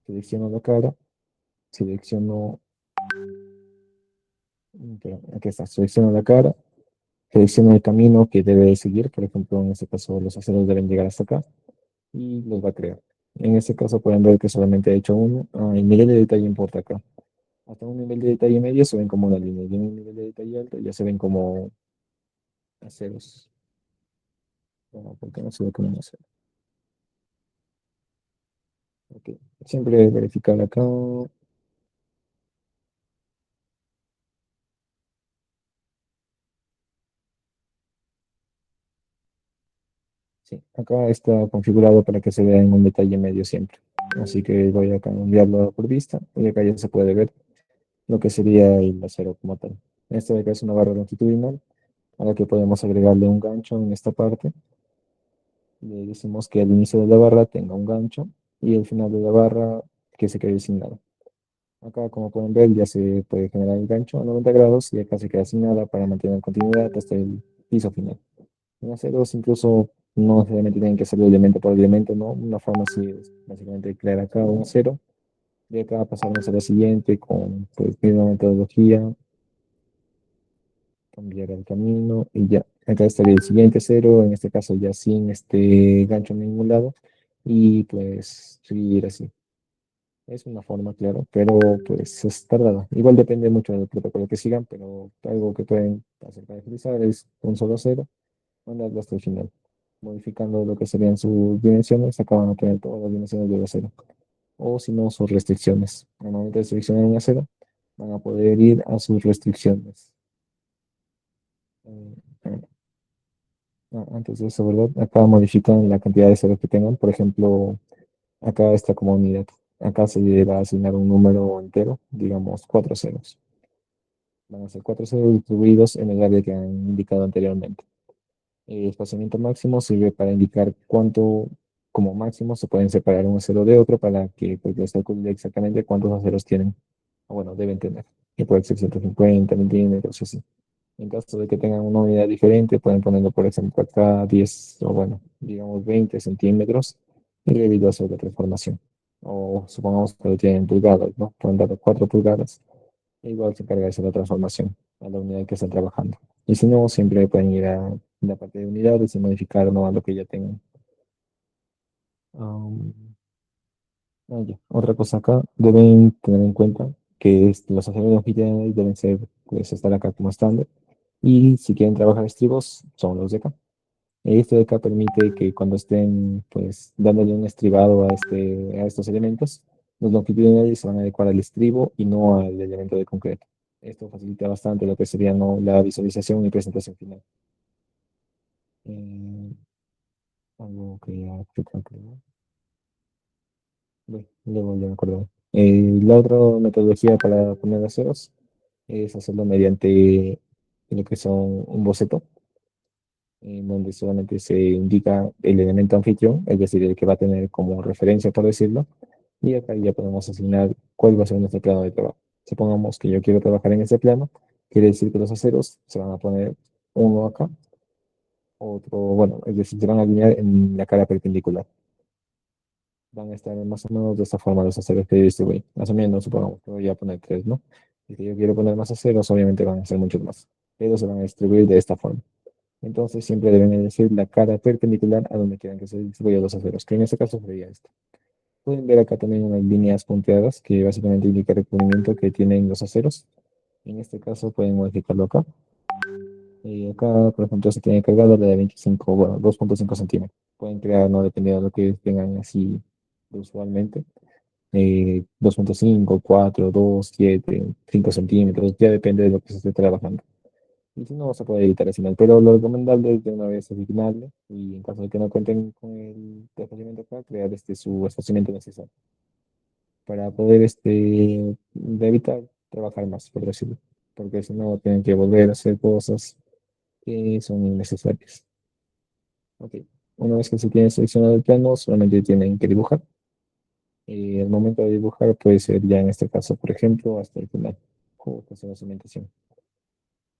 Selecciono la cara, selecciono, perdón, aquí está, selecciono la cara, selecciono el camino que debe seguir. Por ejemplo, en este caso, los aceros deben llegar hasta acá y los va a crear. En este caso pueden ver que solamente he hecho uno. El nivel de detalle importa acá. Hasta un nivel de detalle medio se ven como una línea y en un nivel de detalle alto ya se ven como aceros. No, porque no se ve como un acero. Ok. Siempre verificar acá. Sí, acá está configurado para que se vea en un detalle medio siempre. Así que voy a cambiarlo por vista y acá ya se puede ver lo que sería el acero como tal. Esta de acá es una barra longitudinal a la que podemos agregarle un gancho en esta parte. Le decimos que al inicio de la barra tenga un gancho y al final de la barra que se quede sin nada. Acá, como pueden ver, ya se puede generar el gancho a 90 grados y acá se queda sin nada para mantener continuidad hasta el piso final. En aceros incluso no necesariamente tienen que hacerlo elemento por elemento, ¿no? Una forma así es básicamente crear acá un acero y acá pasarnos a la siguiente con pues misma metodología, cambiar el camino y ya. Acá estaría el siguiente cero, en este caso ya sin este gancho en ningún lado y pues seguir así. Es una forma, claro, pero pues es tardada. Igual depende mucho del protocolo que sigan, pero algo que pueden hacer para agilizar es un solo cero, mandarlo hasta el final. Modificando lo que serían sus dimensiones, acaban a tener todas las dimensiones de acero. O si no, sus restricciones. Al momento de seleccionar un acero, van a poder ir a sus restricciones. Eh, eh, Antes de eso, ¿verdad? Acá modifican la cantidad de ceros que tengan. Por ejemplo, acá está como unidad. Acá se le va a asignar un número entero, digamos 4 ceros. Van a ser 4 ceros distribuidos en el área que han indicado anteriormente. El espaciamiento máximo sirve para indicar cuánto, como máximo, se pueden separar un acero de otro para que pues, les calcule exactamente cuántos aceros tienen, o bueno, deben tener. Que puede ser 150 milímetros, así. En caso de que tengan una unidad diferente, pueden ponerlo, por ejemplo, acá 10 o bueno, digamos 20 centímetros y debido a hacer la transformación. O supongamos que lo tienen pulgadas, ¿no? Pueden dar 4 pulgadas. E igual se encarga de hacer la transformación a la unidad que están trabajando. Y si no, siempre pueden ir a la parte de unidades y modificar, ¿no?, a lo que ya tengan. Am, ya. Otra cosa acá, deben tener en cuenta que los aceros longitudinales deben ser, pues, estar acá como estándar. Y si quieren trabajar estribos, son los de acá. Esto de acá permite que cuando estén, pues, dándole un estribado a estos elementos, los longitudinales se van a adecuar al estribo y no al elemento de concreto. Esto facilita bastante lo que sería, ¿no?, la visualización y presentación final. Eh, algo que ya creo que no. Bueno, luego ya me acuerdo. La otra metodología para poner aceros es hacerlo mediante lo que son un boceto, en donde solamente se indica el elemento anfitrión, es decir, el que va a tener como referencia, por decirlo, y acá ya podemos asignar cuál va a ser nuestro plano de trabajo. Supongamos que yo quiero trabajar en ese plano, quiere decir que los aceros se van a poner uno acá, otro, bueno, es decir, se van a alinear en la cara perpendicular. Van a estar más o menos de esta forma los aceros que yo distribuí. Más o menos, supongamos que voy a poner tres, ¿no? Y si yo quiero poner más aceros, obviamente van a ser muchos más, pero se van a distribuir de esta forma. Entonces siempre deben elegir la cara perpendicular a donde quieran que se distribuyan los aceros, que en este caso sería esta. Pueden ver acá también unas líneas punteadas que básicamente indican el cubrimiento que tienen los aceros. En este caso pueden modificarlo acá. Acá, por ejemplo, se tiene cargado la de 25, bueno, 2.5 centímetros. Pueden crear, no dependiendo de lo que tengan así usualmente. 2.5, 4, 2, 7, 5 centímetros, ya depende de lo que se esté trabajando. Y si no, se puede editar al final, pero lo recomendable es de una vez asignarle y en caso de que no cuenten con el desplazamiento acá, crear su espaciamiento necesario para poder de evitar trabajar más, por decirlo, porque si no tienen que volver a hacer cosas que son innecesarias. Ok, una vez que se tiene seleccionado el plano, solamente tienen que dibujar. El momento de dibujar puede ser ya en este caso, por ejemplo, hasta el final, o que sea la cimentación.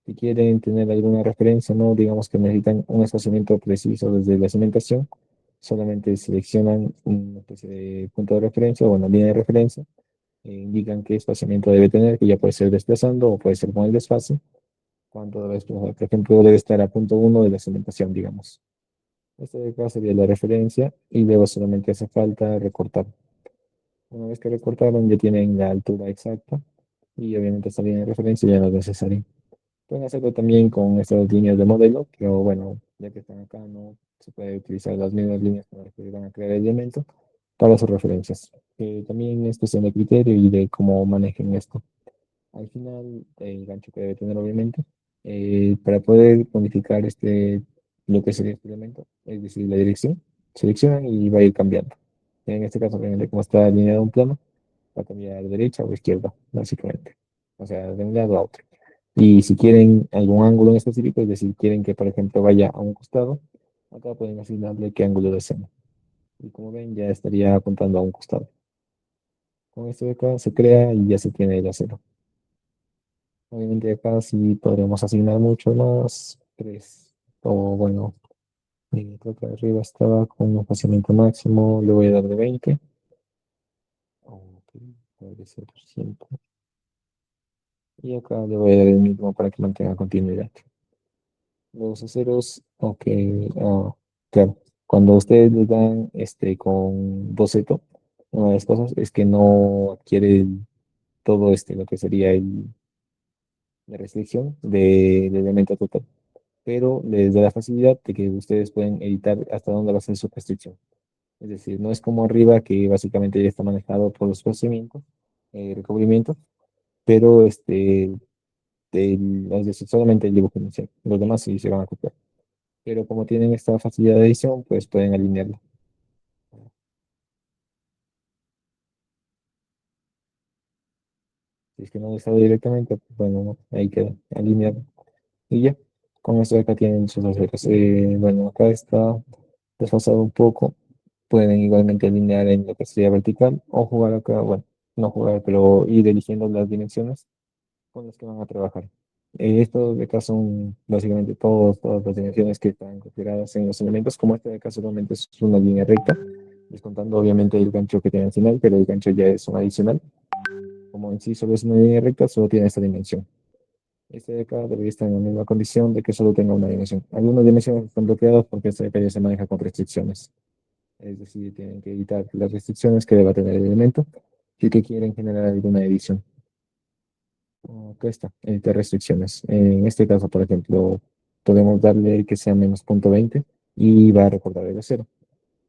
Si quieren tener alguna referencia, ¿no? Digamos que necesitan un espaciamiento preciso desde la cimentación, solamente seleccionan una especie de punto de referencia o una línea de referencia, indican qué espaciamiento debe tener, que ya puede ser desplazando o puede ser con el desfase, cuánto debe desplazar. Por ejemplo, debe estar a punto uno de la cimentación, digamos. Esta de acá sería la referencia y luego solamente hace falta recortar. Una vez que recortaron, ya tienen la altura exacta y obviamente esta línea de referencia ya no es necesaria. Pueden hacerlo también con estas líneas de modelo, pero bueno, ya que están acá, no se puede utilizar las mismas líneas con las que van a crear el elemento para sus referencias. También es cuestión de criterio y de cómo manejen esto. Al final, el gancho que debe tener, obviamente, para poder modificar lo que sería este elemento, es decir, la dirección, seleccionan y va a ir cambiando. En este caso, obviamente, como está alineado un plano, va a cambiar a la derecha o izquierda, básicamente. O sea, de un lado a otro. Y si quieren algún ángulo en específico, es decir, quieren que, por ejemplo, vaya a un costado, acá pueden asignarle qué ángulo desean. Y como ven, ya estaría apuntando a un costado. Con esto de acá se crea y ya se tiene el acero. Obviamente acá sí podremos asignar mucho más, 3. O bueno, creo que arriba estaba con un espaciamiento máximo, le voy a dar de 20. Ok, puede ser 100. Y acá le voy a dar el mismo para que mantenga continuidad. Los aceros, ok, claro. Cuando ustedes le dan con boceto, una de las cosas es que no adquiere todo lo que sería la restricción del elemento total, pero les da la facilidad de que ustedes pueden editar hasta dónde va a ser su restricción. Es decir, no es como arriba que básicamente ya está manejado por los procedimientos, recubrimiento, pero es decir, solamente el dibujo inicial. Los demás sí se van a copiar. Pero como tienen esta facilidad de edición, pues pueden alinearlo. Si es que no está directamente, pues bueno, no, ahí queda, alineado. Y ya, con esto acá tienen sus aceros. Bueno, acá está desfasado un poco. Pueden igualmente alinear en lo que sería vertical o jugar acá, bueno, no jugar, pero ir eligiendo las dimensiones con las que van a trabajar. Estos de acá son básicamente todas las dimensiones que están consideradas en los elementos, como este de acá solamente es una línea recta, descontando obviamente el gancho que tiene al final, pero el gancho ya es un adicional. Como en sí solo es una línea recta, solo tiene esta dimensión. Este de acá debería estar en la misma condición de que solo tenga una dimensión. Algunas dimensiones están bloqueadas porque este de acá ya se maneja con restricciones. Es decir, tienen que evitar las restricciones que deba tener el elemento y que quieren generar alguna edición. Acá está, editar restricciones. En este caso, por ejemplo, podemos darle que sea menos 0,20 y va a recordar el cero.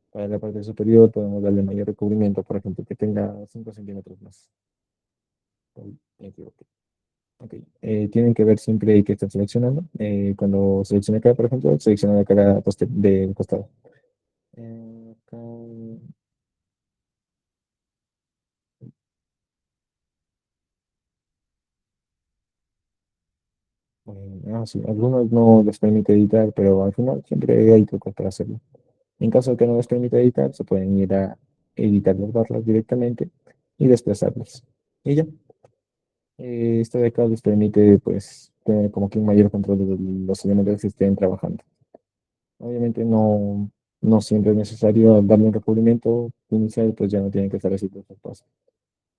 Para la parte superior podemos darle mayor recubrimiento, por ejemplo, que tenga 5 centímetros más. Uy, me equivoqué. Ok, tienen que ver siempre que están seleccionando. Cuando seleccione acá, por ejemplo, selecciona la cara del costado. Acá, sí, algunos no les permite editar, pero al final siempre hay trucos para hacerlo. En caso de que no les permita editar, se pueden ir a editar las barras directamente y desplazarlas. Y ya, esto de acá les permite, pues, tener como que un mayor control de los elementos que estén trabajando. Obviamente no siempre es necesario darle un recubrimiento inicial, pues ya no tienen que estar así por pasos.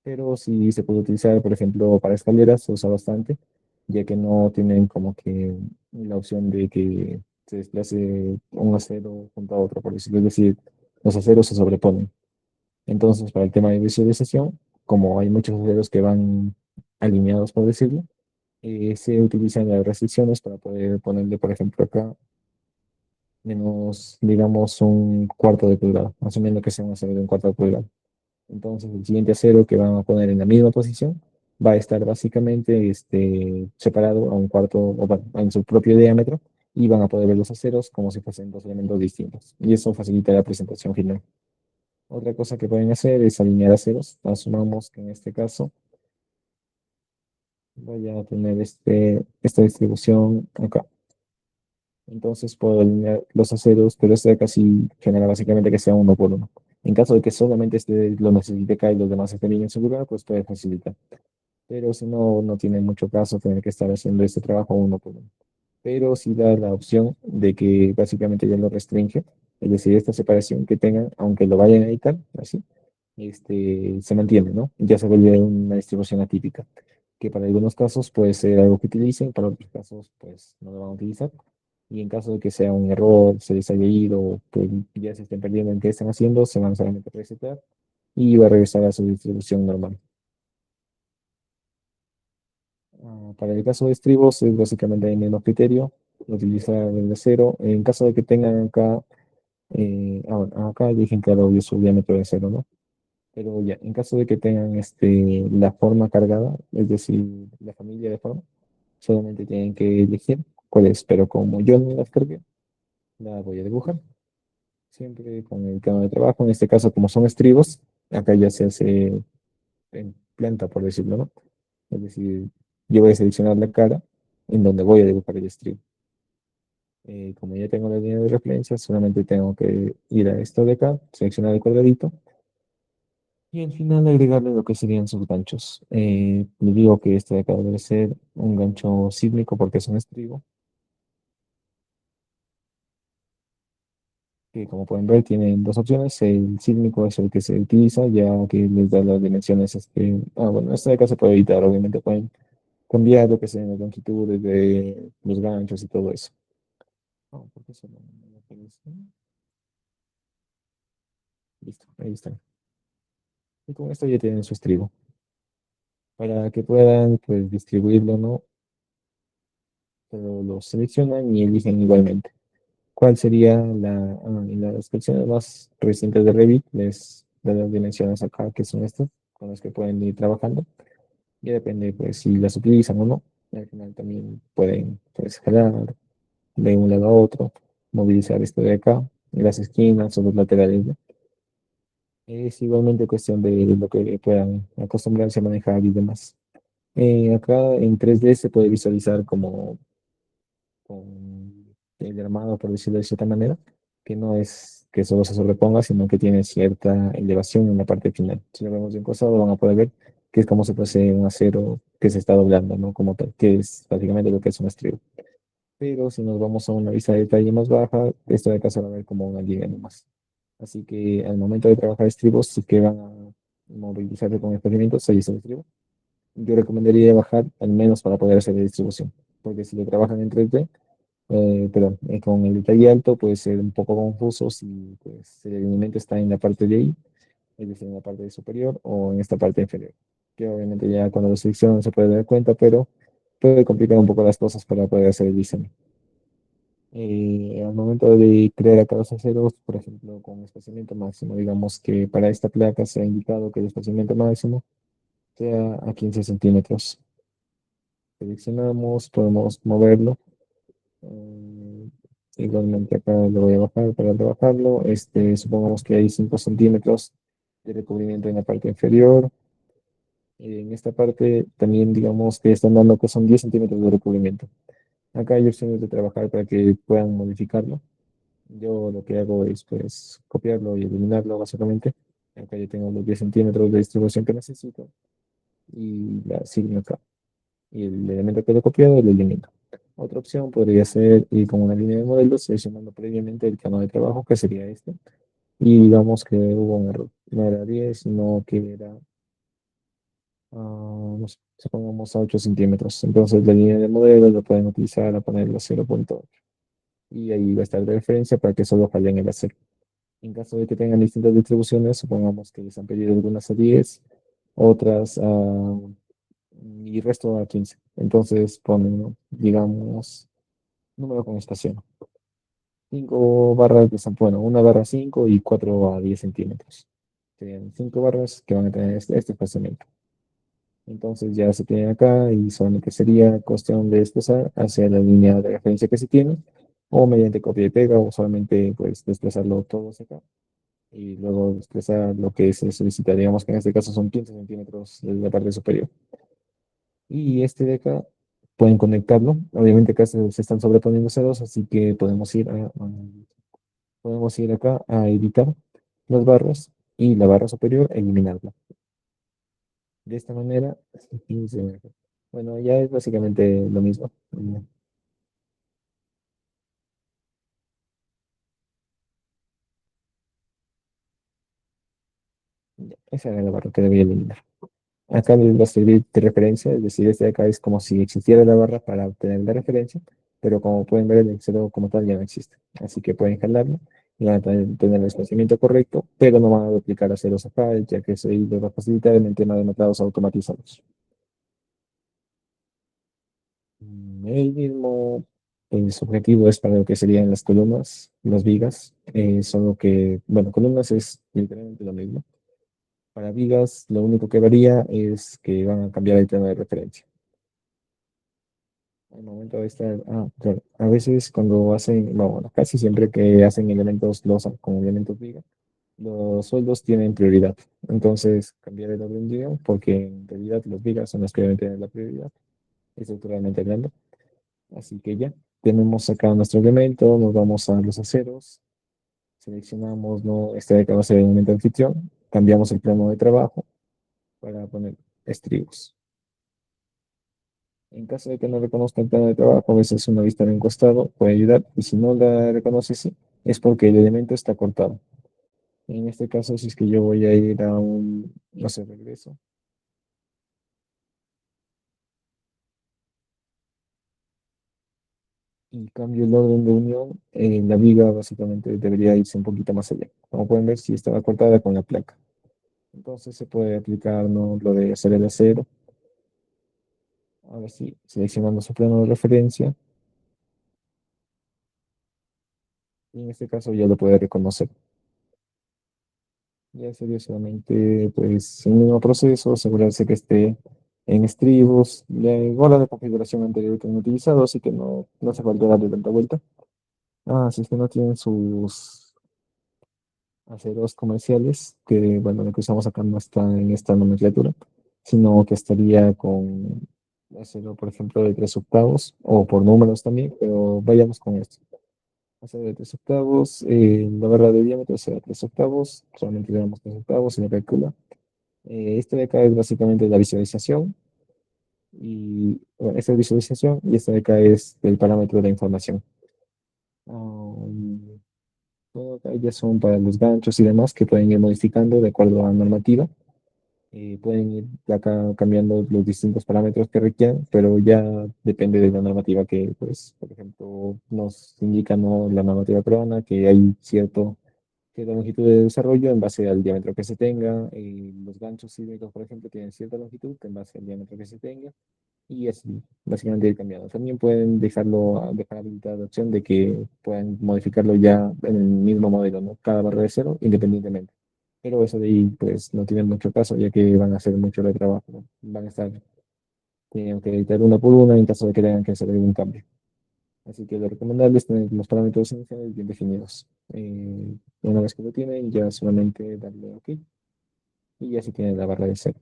Pero sí se puede utilizar, por ejemplo, para escaleras, se usa bastante, ya que no tienen como que la opción de que se desplace un acero junto a otro, por decirlo. Es decir, los aceros se sobreponen. Entonces, para el tema de visualización, como hay muchos aceros que van alineados, por decirlo, se utilizan las restricciones para poder ponerle, por ejemplo, acá menos, digamos, un cuarto de pulgada, asumiendo que sea un acero de un cuarto de pulgada. Entonces, el siguiente acero que van a poner en la misma posición va a estar básicamente separado a un cuarto, o bueno, en su propio diámetro, y van a poder ver los aceros como si fuesen dos elementos distintos. Y eso facilita la presentación final. Otra cosa que pueden hacer es alinear aceros. Asumamos que en este caso voy a tener esta distribución acá. Entonces puedo alinear los aceros, pero este de acá sí genera básicamente que sea uno por uno. En caso de que solamente este lo necesite acá y los demás estén bien en su lugar, pues puede facilitar. Pero si no, no tiene mucho caso tener que estar haciendo este trabajo uno por uno. Pero sí da la opción de que básicamente ya lo restringe, es decir, esta separación que tengan, aunque lo vayan a editar, así, se mantiene, ¿no? Ya se vuelve una distribución atípica, que para algunos casos puede ser algo que utilicen, para otros casos pues no lo van a utilizar. Y en caso de que sea un error, se les haya ido, pues ya se estén perdiendo en qué están haciendo, se van solamente a resetear y va a regresar a su distribución normal. Para el caso de estribos es básicamente el mismo criterio, utilizar el de cero. En caso de que tengan acá, bueno, acá dije claro, obvio su diámetro de cero, ¿no? Pero ya, en caso de que tengan la forma cargada, es decir, la familia de forma, solamente tienen que elegir cuál es. Pero como yo no las cargué, la voy a dibujar. Siempre con el tema de trabajo, en este caso, como son estribos, acá ya se hace en planta, por decirlo, ¿no? Es decir, yo voy a seleccionar la cara en donde voy a dibujar el estribo. Como ya tengo la línea de referencia, solamente tengo que ir a esto de acá, seleccionar el cuadradito y al final agregarle lo que serían sus ganchos. Le digo que este de acá debe ser un gancho sísmico porque es un estribo, que como pueden ver tiene dos opciones. El sísmico es el que se utiliza ya que les da las dimensiones. Bueno, este de acá se puede editar, obviamente pueden cambiar lo que sean las longitudes de los ganchos y todo eso. ¿Por qué solo no me aparece? Listo, ahí está. Y con esto ya tienen su estribo. Para que puedan pues distribuirlo, ¿no? Pero lo seleccionan y eligen igualmente. ¿Cuál sería en las versiones más recientes de Revit? Les da las dimensiones acá, que son estas, con las que pueden ir trabajando. Y depende, pues, si las utilizan o no. Al final también pueden, pues, jalar de un lado a otro, movilizar esto de acá, las esquinas o los laterales, ¿no? Es igualmente cuestión de lo que puedan acostumbrarse a manejar y demás. Acá en 3D se puede visualizar como con el armado, por decirlo de cierta manera, que no es que solo se sobreponga, sino que tiene cierta elevación en la parte final. Si lo vemos de un costado, van a poder ver que es como si fuese un acero que se está doblando, ¿no? Como tal, que es básicamente lo que es un estribo. Pero si nos vamos a una vista de detalle más baja, esto de acá se va a ver como una línea nomás. Así que al momento de trabajar estribos, sí que van a movilizarse con experimentos, se dice el estribo. yo recomendaría bajar al menos para poder hacer la distribución, porque si lo trabajan en 3D, perdón, con el detalle alto puede ser un poco confuso si pues, el elemento está en la parte de ahí, es decir, en la parte superior o en esta parte inferior, que obviamente ya cuando lo seleccionan se puede dar cuenta, pero puede complicar un poco las cosas para poder hacer el diseño. Al momento de crear acá los aceros, por ejemplo, con espaciamiento máximo, digamos que para esta placa se ha indicado que el espaciamiento máximo sea a 15 centímetros. Seleccionamos, podemos moverlo. eh, Igualmente acá lo voy a bajar para trabajarlo. Supongamos que hay 5 centímetros de recubrimiento en la parte inferior. En esta parte también digamos que están dando que son 10 centímetros de recubrimiento. Acá hay opciones de trabajar para que puedan modificarlo. Yo lo que hago es pues copiarlo y eliminarlo básicamente. Acá ya tengo los 10 centímetros de distribución que necesito y la asigno acá. Y el elemento que lo he copiado lo elimino. Otra opción podría ser ir con una línea de modelos seleccionando previamente el canal de trabajo, que sería este. Y digamos que hubo un error. No era 10 sino que era, no sé, supongamos a 8 centímetros. Entonces la línea de modelos lo pueden utilizar a ponerlo a 0,8. Y ahí va a estar de referencia para que solo fallen el acero. En caso de que tengan distintas distribuciones, supongamos que les han pedido algunas a 10, otras y resto a 15. Entonces ponen, ¿no? Digamos, número con estación. 5 barras de bueno, una barra 5 y 4 a 10 centímetros. Serían 5 barras que van a tener este espaciamiento. Entonces ya se tienen acá y solamente sería cuestión de desplazar hacia la línea de referencia que se tiene o mediante copia y pega o solamente pues desplazarlo todo hacia acá y luego desplazar lo que se solicita. Digamos que en este caso son 15 centímetros de la parte superior. Y este de acá pueden conectarlo. Obviamente acá se están sobreponiendo ceros, así que podemos ir acá a editar las barras y la barra superior eliminarla. De esta manera, bueno, ya es básicamente lo mismo. Esa era la barra que debía eliminar. Acá les va a servir de referencia, es decir, este de acá es como si existiera la barra para obtener la referencia, pero como pueden ver, el Excel como tal ya no existe. Así que pueden jalarlo y van a tener el espaciamiento correcto, pero no van a duplicar a ceros acá, ya que eso ahí les va a facilitar en el tema de metados automatizados. El mismo, su objetivo es para lo que serían las columnas, las vigas, solo que, bueno, columnas es literalmente lo mismo. Para vigas, lo único que varía es que van a cambiar el plano de referencia. Al momento de estar, claro, a veces cuando hacen, bueno, casi siempre que hacen elementos losa con elementos viga, los sueldos tienen prioridad. Entonces, cambiar el orden de guión, porque en realidad los vigas son los que deben tener la prioridad, estructuralmente hablando. Así que ya, tenemos acá nuestro elemento, nos vamos a los aceros, seleccionamos, no, este de acá va a ser el elemento anfitrión, cambiamos el plano de trabajo para poner estribos. En caso de que no reconozca el plano de trabajo, a veces una vista de un costado puede ayudar, y si no la reconoce, sí, es porque el elemento está cortado. En este caso, si es que yo voy a ir a un, no sé, regreso y cambio el orden de unión, la viga básicamente debería irse un poquito más allá. Como pueden ver, si estaba cortada con la placa. Entonces se puede aplicar, ¿no?, lo de hacer el acero. Ahora sí, seleccionando su plano de referencia, y en este caso ya lo puede reconocer. Ya sería solamente, pues, un mismo proceso, asegurarse que esté en estribos, igual a la configuración anterior que han utilizado, así que no hace falta darle tanta vuelta. Si es que no tienen sus aceros comerciales, que bueno, lo que usamos acá no está en esta nomenclatura, sino que estaría con acero, por ejemplo, de 3 octavos, o por números también, pero vayamos con esto. Acero de 3 octavos, la barra de diámetro será 3 octavos, solamente le damos 3 octavos y lo calcula. Este de acá es básicamente la visualización, y bueno, esta es visualización, y esta de acá es el parámetro de la información. Um, Todo acá ya son para los ganchos y demás que pueden ir modificando de acuerdo a la normativa. pueden ir acá cambiando los distintos parámetros que requieran, pero ya depende de la normativa que, pues, por ejemplo, nos indica, ¿no?, la normativa peruana, que hay cierta longitud de desarrollo en base al diámetro que se tenga. Los ganchos sísmicos, por ejemplo, tienen cierta longitud en base al diámetro que se tenga. Y así, básicamente ir cambiando. También pueden dejar habilitada la opción de que puedan modificarlo ya en el mismo modelo, ¿no? Cada barra de cero, independientemente. Pero eso de ahí, pues, no tiene mucho caso, ya que van a hacer mucho de trabajo, ¿no? Van a estar, tienen que editar una por una en caso de que tengan que hacer algún cambio. Así que lo recomendable es tener los parámetros iniciales bien definidos. Una vez que lo tienen, ya solamente darle OK y ya se tiene la barra de cero.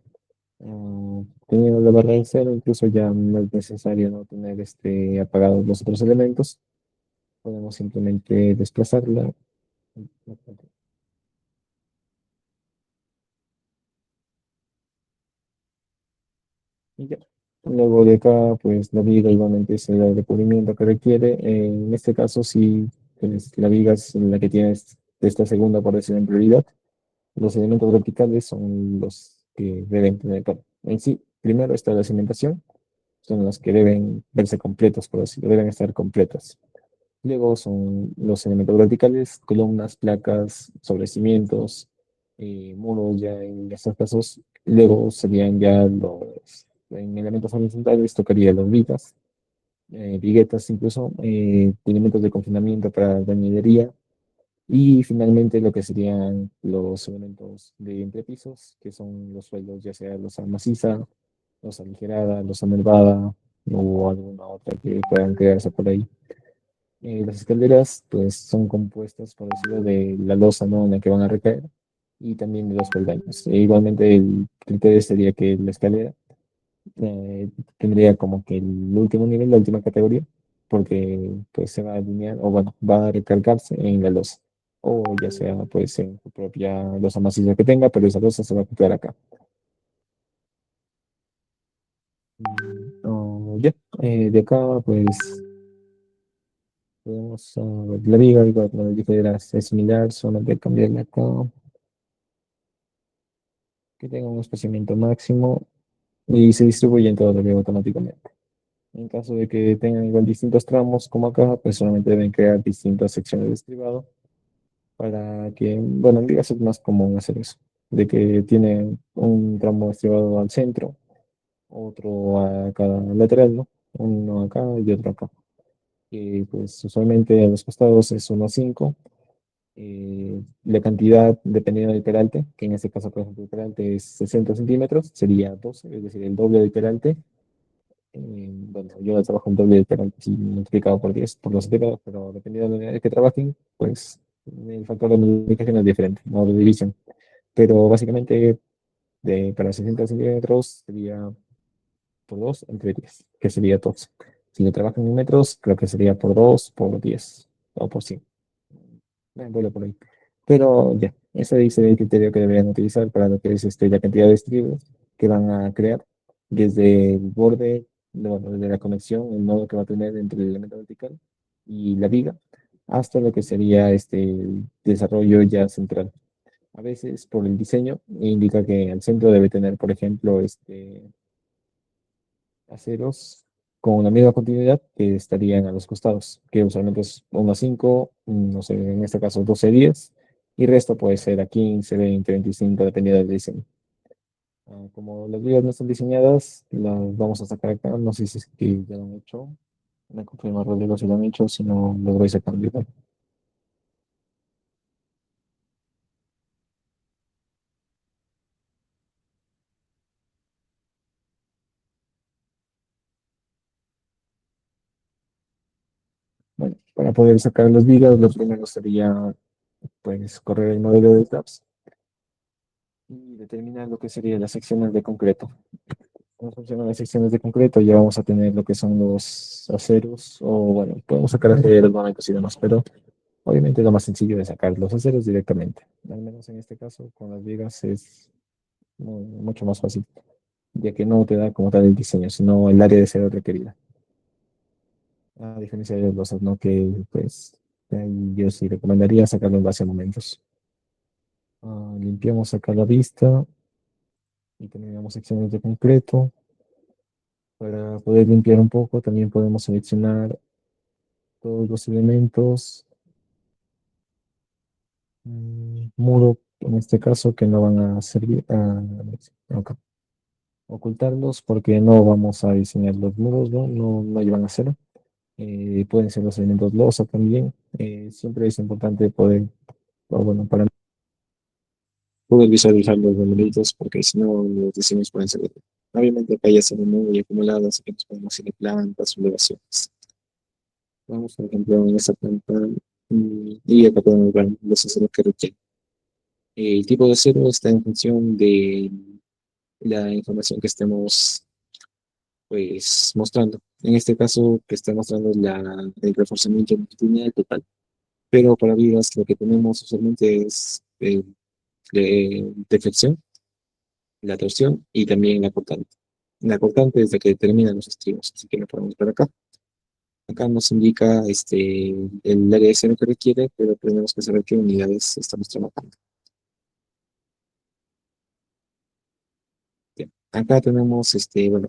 Teniendo la barra de cero, incluso ya no es necesario no tener apagados los otros elementos. Podemos simplemente desplazarla y ya. Luego de acá, pues la viga igualmente es el recubrimiento que requiere. En este caso, sí, pues, la viga es la que tiene esta segunda, por decirlo en prioridad. Los elementos verticales son los que deben tener. Bueno, en sí, primero está la cimentación, son los que deben verse completos, por decirlo, deben estar completos. Luego son los elementos verticales, columnas, placas, sobrecimientos, muros ya en estos casos. Luego serían ya en elementos horizontales, tocaría las vigas, viguetas incluso, elementos de confinamiento para bañilería. Y finalmente lo que serían los elementos de entrepisos, que son los suelos, ya sea los maciza, los aligerada, los amelvada o alguna otra que puedan crearse por ahí. Las escaleras, pues, son compuestas, por decirlo, de la losa, ¿no?, en la que van a recaer y también de los peldaños. Igualmente, el criterio sería que la escalera tendría como que el último nivel, la última categoría, porque pues se va a alinear, o bueno, va a recargarse en la losa, o ya sea pues en su propia losa maciza que tenga, pero esa losa se va a copiar acá. Ya, de acá pues podemos ver la viga, igual como les dije, es similar, solamente cambiarle acá, que tenga un espaciamiento máximo y se distribuye en todo el viga automáticamente. En caso de que tengan igual distintos tramos como acá, pues solamente deben crear distintas secciones de estribado para que, bueno, en Vegas es más común hacer eso, de que tiene un tramo estribado al centro, otro a cada lateral, ¿no? Uno acá y otro acá. Y pues usualmente a los costados es 1 a 5. La cantidad, dependiendo del peralte, que en este caso, por ejemplo, el peralte es 60 centímetros, sería 12, es decir, el doble del peralte. Bueno, yo trabajo un doble del peralte, sí, multiplicado por 10 por los centímetros, pero dependiendo de la unidad que trabajen, pues el factor de multiplicación es diferente, no de división. Pero básicamente, para 60 centímetros sería por 2 entre 10, que sería 12. Si lo trabajan en metros, creo que sería por 2 por 10 o por 100. Vuelo por ahí. Pero ya, ese dice el criterio que deberían utilizar para lo que es la cantidad de estribos que van a crear desde el borde, bueno, desde la conexión, el nodo que va a tener entre el elemento vertical y la viga, hasta lo que sería el desarrollo ya central. A veces, por el diseño, indica que el centro debe tener, por ejemplo, aceros con la misma continuidad que estarían a los costados, que usualmente es 1 a 5, no sé, en este caso 12 a 10, y resto puede ser a 15, 20, 25, dependiendo del diseño. Como las vigas no están diseñadas, las vamos a sacar acá. No sé si es que ya lo han hecho. Me confirma Rodrigo si lo han hecho, si no, los voy sacando igual. Bueno, para poder sacar las vigas, lo primero sería pues correr el modelo de TAPS y determinar lo que serían las secciones de concreto. ¿Cómo funcionan las secciones de concreto? Ya vamos a tener lo que son los aceros, o bueno, podemos sacar aceros, momentos y demás, pero obviamente lo más sencillo es sacar los aceros directamente. Al menos en este caso, con las vigas es mucho más fácil, ya que no te da como tal el diseño, sino el área de cero requerida. A diferencia de los no que pues yo sí recomendaría sacarlo en base a momentos. Limpiamos acá la vista. y tenemos secciones de concreto. Para poder limpiar un poco, también podemos seleccionar todos los elementos, muro, en este caso, que no van a servir ok, ocultarlos porque no vamos a diseñar los muros, ¿no? No llevan a ser. Pueden ser los elementos losa también. Siempre es importante poder, o bueno, para poder visualizar los numeritos, porque si no, los diseños pueden ser. Obviamente, acá ya son muy acumuladas, así que nos podemos ir de plantas, elevaciones. Vamos, por ejemplo, en esta planta, y acá podemos ver los aceros que requieren. El tipo de acero está en función de la información que estemos pues mostrando. En este caso, que está mostrando el reforzamiento longitudinal total. Pero para vigas lo que tenemos usualmente es deflexión, la torsión y también la cortante. La cortante es la que determina los estribos, así que lo podemos ver acá. Acá nos indica el área de cero que requiere, pero tenemos que saber qué unidades estamos trabajando. Bien. Acá tenemos, bueno,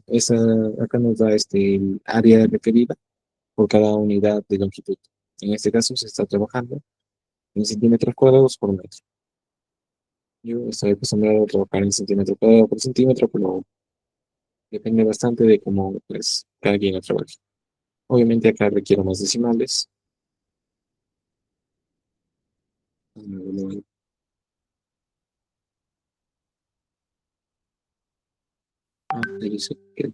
acá nos da el área requerida por cada unidad de longitud. En este caso se está trabajando en centímetros cuadrados por metro. Yo estoy acostumbrado a trabajar en centímetro cuadrado por centímetro, pero depende bastante de cómo pues, cada quien lo trabaje. Obviamente acá requiero más decimales. Ahí dice que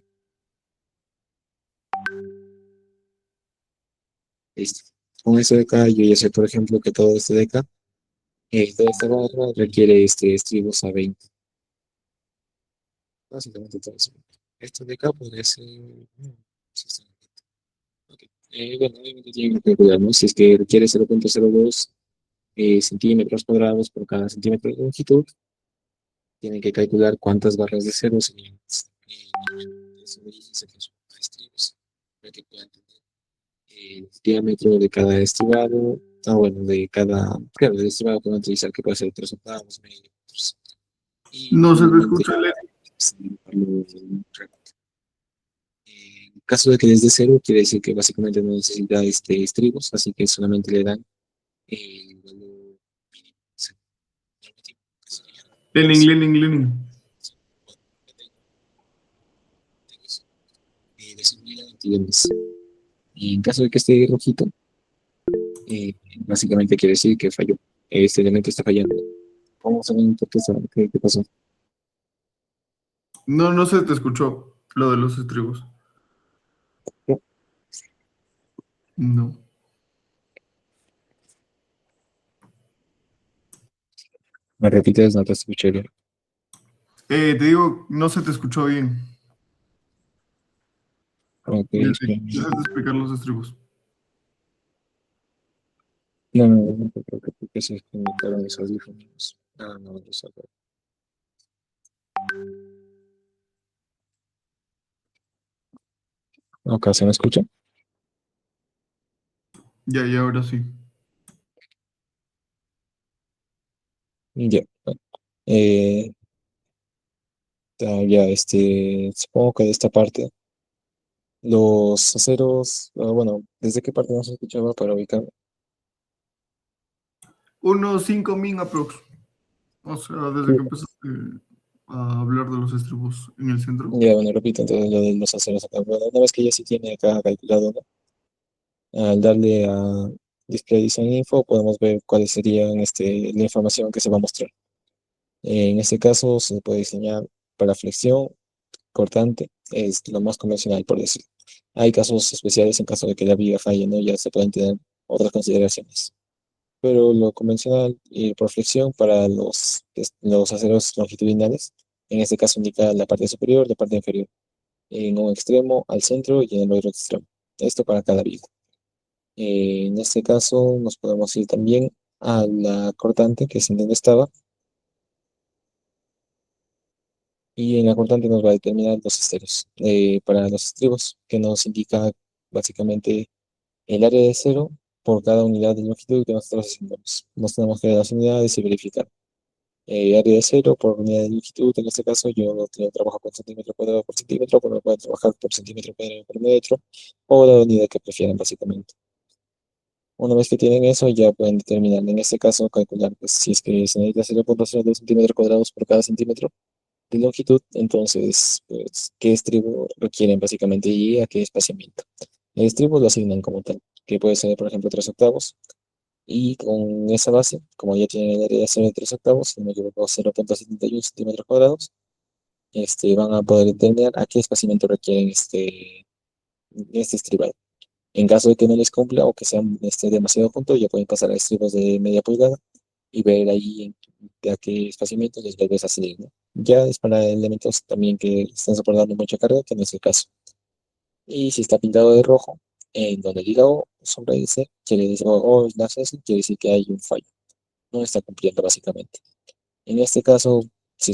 listo. Con eso de acá, yo ya sé, por ejemplo, que todo este de acá, toda esta barra requiere estribos a 20. Básicamente todo eso. Esto de acá podría ser. Sí, está bien. Ok. Bueno, obviamente tienen que calcular, ¿no? Si es que requiere 0,02 centímetros cuadrados por cada centímetro de longitud, tienen que calcular cuántas barras de cero serían eso dice que son estribos, para que puedan entender el diámetro de cada estribado, bueno, claro, del estribado que van a utilizar, que puede ser 3 octavos, medio, y No se te finalmente, escucha, Alex. en caso de que desde cero, quiere decir que básicamente no necesita estribos, así que solamente le dan el valor mínimo, normativo, que sería, Lenin, pues, Lenin, Lenin. de seguridad antivirus. Y en caso de que esté rojito, básicamente quiere decir que falló. Este elemento está fallando. Vamos a ver por qué pasó. No se te escuchó lo de los estribos. No. Me repites, no te escuché bien. Te digo, no se te escuchó bien. Ok, espérame. Dejas de explicar los estribos. No, creo que se conectaron mis audífonos. No, los apagué. Ok, ¿se me escucha? Ya, ahora sí. Ya. Eh, ya, supongo que de esta parte, los aceros, bueno, ¿desde qué parte no se escuchaba para ubicar? Unos 5 min aprox. O sea, desde que empezaste a hablar de los estribos en el centro. Ya, bueno, repito, entonces lo de los aceros acá. Bueno, una vez que ya sí tiene acá calculado, ¿no? Al darle a Display Design Info, podemos ver cuál sería la información que se va a mostrar. En este caso, se puede diseñar para flexión, cortante, es lo más convencional, por decirlo. Hay casos especiales en caso de que la viga falle, ¿no? Ya se pueden tener otras consideraciones. Pero lo convencional y por flexión para los aceros longitudinales, en este caso indica la parte superior, la parte inferior, en un extremo, al centro y en el otro extremo. Esto para cada viga. En este caso nos podemos ir también a la cortante, que es en donde estaba, y en la cortante nos va a determinar los esteros. Para los estribos, que nos indica básicamente el área de cero por cada unidad de longitud que nosotros hacemos. Nos tenemos que dar las unidades y verificar. Área de cero por unidad de longitud. En este caso yo trabajo con centímetro cuadrado por centímetro, pero pueden trabajar por centímetro cuadrado por metro, o la unidad que prefieran básicamente. Una vez que tienen eso, ya pueden determinar, en este caso, calcular pues, si es que se necesita 0,02 centímetros cuadrados por cada centímetro de longitud, entonces, pues, qué estribo requieren básicamente y a qué espaciamiento. El estribo lo asignan como tal, que puede ser, por ejemplo, 3 octavos, y con esa base, como ya tienen el área de 0 de 3 octavos, si no me equivoco, 0,71 centímetros cuadrados, van a poder determinar a qué espaciamiento requieren este estribado. En caso de que no les cumpla o que sean demasiado juntos, ya pueden pasar a estribos de media pulgada y ver ahí a qué espaciamiento les vuelves a seguir, ¿no? Ya es para elementos también que están soportando mucha carga, que no es el caso. Y si está pintado de rojo, en donde diga O sobre ese, quiere decir, o es la cese, quiere decir que hay un fallo. No está cumpliendo básicamente. En este caso, si